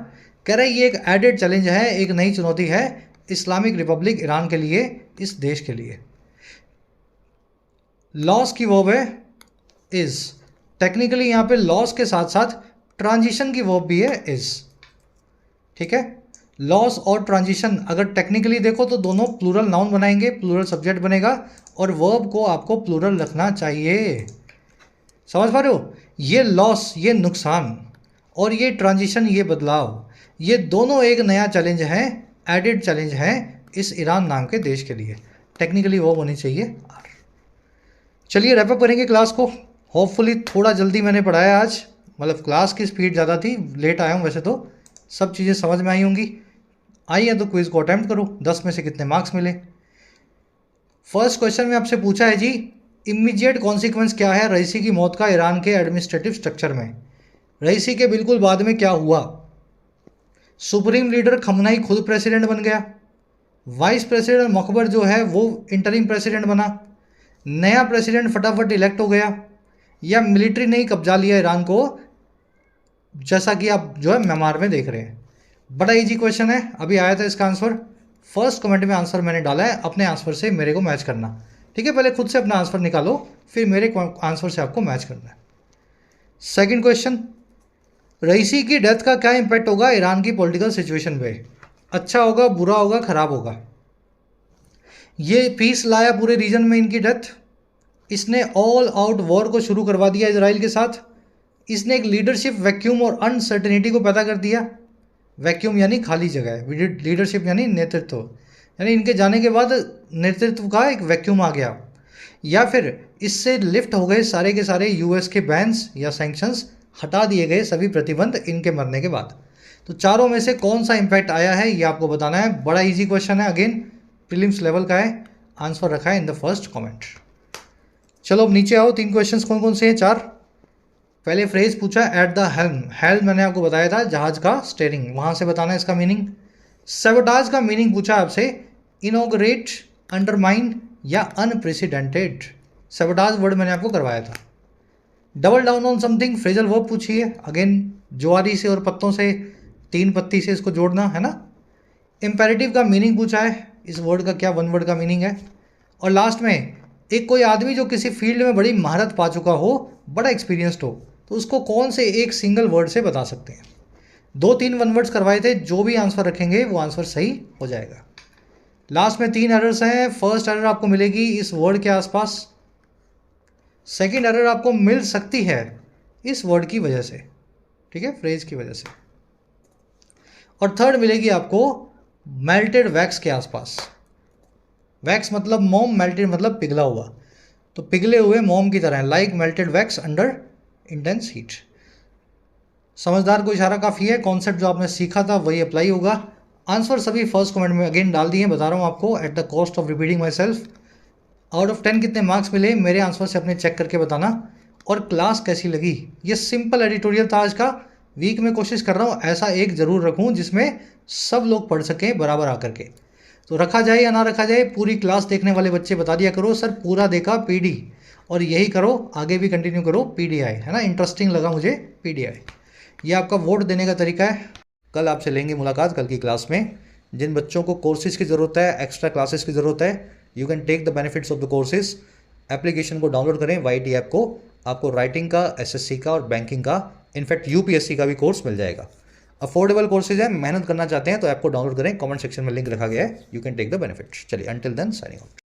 कह रहा है ये एक एडेड चैलेंज है, एक नई चुनौती है इस्लामिक रिपब्लिक ईरान के लिए, इस देश के लिए। लॉस की वर्ब है इज़। टेक्निकली यहाँ पे लॉस के साथ साथ ट्रांजिशन की वर्ब भी है इज़, ठीक है। लॉस और ट्रांजिशन अगर टेक्निकली देखो तो दोनों प्लूरल नाउन बनाएंगे, प्लूरल सब्जेक्ट बनेगा और वर्ब को आपको प्लूरल रखना चाहिए। समझ पा रहे हो? ये लॉस, ये नुकसान, और ये ट्रांजिशन, ये बदलाव, ये दोनों एक नया चैलेंज है, एडेड चैलेंज है इस ईरान नाम के देश के लिए। टेक्निकली वर्ब होनी चाहिए आर। चलिए रैप अप करेंगे क्लास को। होपफुली थोड़ा जल्दी मैंने पढ़ाया आज, मतलब क्लास की स्पीड ज़्यादा थी, लेट आया हूँ वैसे तो। सब चीज़ें समझ में आई होंगी। आई है तो क्विज़ को अटैम्प्ट करो, 10 में से कितने मार्क्स मिले। फर्स्ट क्वेश्चन में आपसे पूछा है जी इमीडिएट कॉन्सिक्वेंस क्या है रईसी की मौत का ईरान के एडमिनिस्ट्रेटिव स्ट्रक्चर में। रईसी के बिल्कुल बाद में क्या हुआ? सुप्रीम लीडर खमनाई खुद प्रेसिडेंट बन गया, वाइस प्रेसिडेंट मकबर जो है वो इंटरिम प्रेसिडेंट बना, नया प्रेसिडेंट फटाफट इलेक्ट हो गया, या मिलिट्री ने ही कब्जा लिया ईरान को, जैसा कि आप जो है म्यांमार में देख रहे हैं। बड़ा इजी क्वेश्चन है, अभी आया था इसका आंसर। फर्स्ट कमेंट में आंसर मैंने डाला है, अपने आंसर से मेरे को मैच करना, ठीक है। पहले खुद से अपना आंसर निकालो, फिर मेरे आंसर से आपको मैच करना है। सेकंड क्वेश्चन, रईसी की डेथ का क्या इंपैक्ट होगा ईरान की पॉलिटिकल सिचुएशन पे? अच्छा होगा, बुरा होगा, खराब होगा? ये पीस लाया पूरे रीजन में इनकी डेथ, इसने ऑल आउट वॉर को शुरू करवा दिया इजराइल के साथ, इसने एक लीडरशिप वैक्यूम और अनसर्टेनिटी को पैदा कर दिया। वैक्यूम यानी खाली जगह, लीडरशिप यानी नेतृत्व, यानी इनके जाने के बाद नेतृत्व का एक वैक्यूम आ गया। या फिर इससे लिफ्ट हो गए सारे के सारे यूएस के बैन्स या सैंक्शंस, हटा दिए गए सभी प्रतिबंध इनके मरने के बाद। तो चारों में से कौन सा इंपैक्ट आया है ये आपको बताना है। बड़ा इजी क्वेश्चन है, अगेन प्रीलिम्स लेवल का है, आंसर रखा है इन द फर्स्ट कमेंट। चलो अब नीचे आओ, 3 क्वेश्चंस कौन कौन से हैं? 4। पहले फ्रेज पूछा एट द हेल्म, हेल्म मैंने आपको बताया था जहाज का स्टेयरिंग, वहाँ से बताना है इसका मीनिंग। सैबोटाज का मीनिंग पूछा आपसे, इनॉग्रेट, अंडरमाइन या अनप्रेसिडेंटेड। सैबोटाज वर्ड मैंने आपको करवाया था। Double down on something, phrasal verb पूछी है, अगेन ज्वारी से और पत्तों से, 3 पत्ती से इसको जोड़ना है ना। इम्पेरेटिव का मीनिंग पूछा है, इस वर्ड का क्या 1 वर्ड का मीनिंग है। और लास्ट में एक कोई आदमी जो किसी फील्ड में बड़ी महारत पा चुका हो, बड़ा एक्सपीरियंस्ड हो, तो उसको कौन से एक सिंगल वर्ड से बता सकते हैं। 2-3 1 वर्ड्स करवाए थे, जो भी आंसर रखेंगे वो आंसर सही हो जाएगा। लास्ट में 3 एरर्स हैं। फर्स्ट एरर आपको मिलेगी इस वर्ड के आसपास, सेकेंड एरर आपको मिल सकती है इस वर्ड की वजह से, ठीक है, फ्रेज की वजह से, और थर्ड मिलेगी आपको मेल्टेड वैक्स के आसपास। वैक्स मतलब मोम, मेल्टेड मतलब पिघला हुआ, तो पिघले हुए मोम की तरह, like melted wax under intense heat. समझदार को इशारा काफ़ी है, कॉन्सेप्ट जो आपने सीखा था वही अप्लाई होगा। आंसर सभी फर्स्ट कमेंट में अगेन डाल दिए, बता रहा हूँ आपको at the cost of repeating my self. Out of 10 कितने मार्क्स मिले मेरे आंसर से अपने चेक करके बताना। और क्लास कैसी लगी, ये सिंपल एडिटोरियल था आज का। वीक में कोशिश कर रहा हूँ ऐसा एक ज़रूर रखूँ जिसमें सब लोग पढ़ सकें बराबर आकर के। तो रखा जाए या ना रखा जाए, पूरी क्लास देखने वाले बच्चे बता दिया करो सर पूरा देखा पीडी, और यही करो, आगे भी कंटिन्यू करो पीडीआई, है ना। इंटरेस्टिंग लगा मुझे पीडीआई। ये आपका वोट देने का तरीका है। कल आपसे लेंगे मुलाकात कल की क्लास में। जिन बच्चों को कोर्सेज़ की ज़रूरत है, एक्स्ट्रा क्लासेस की ज़रूरत है, you can take the benefits of the courses. Application को डाउनलोड करें, YT ऐप को, आपको राइटिंग का, SSC का और बैंकिंग का, इनफैक्ट UPSC का भी कोर्स मिल जाएगा। अफोर्डेबल कोर्सेज है, मेहनत करना चाहते हैं तो ऐप को डाउनलोड करें, कमेंट सेक्शन में लिंक रखा गया है, you can take the benefits. चलिए, अंटिल देन साइनिंग आउट।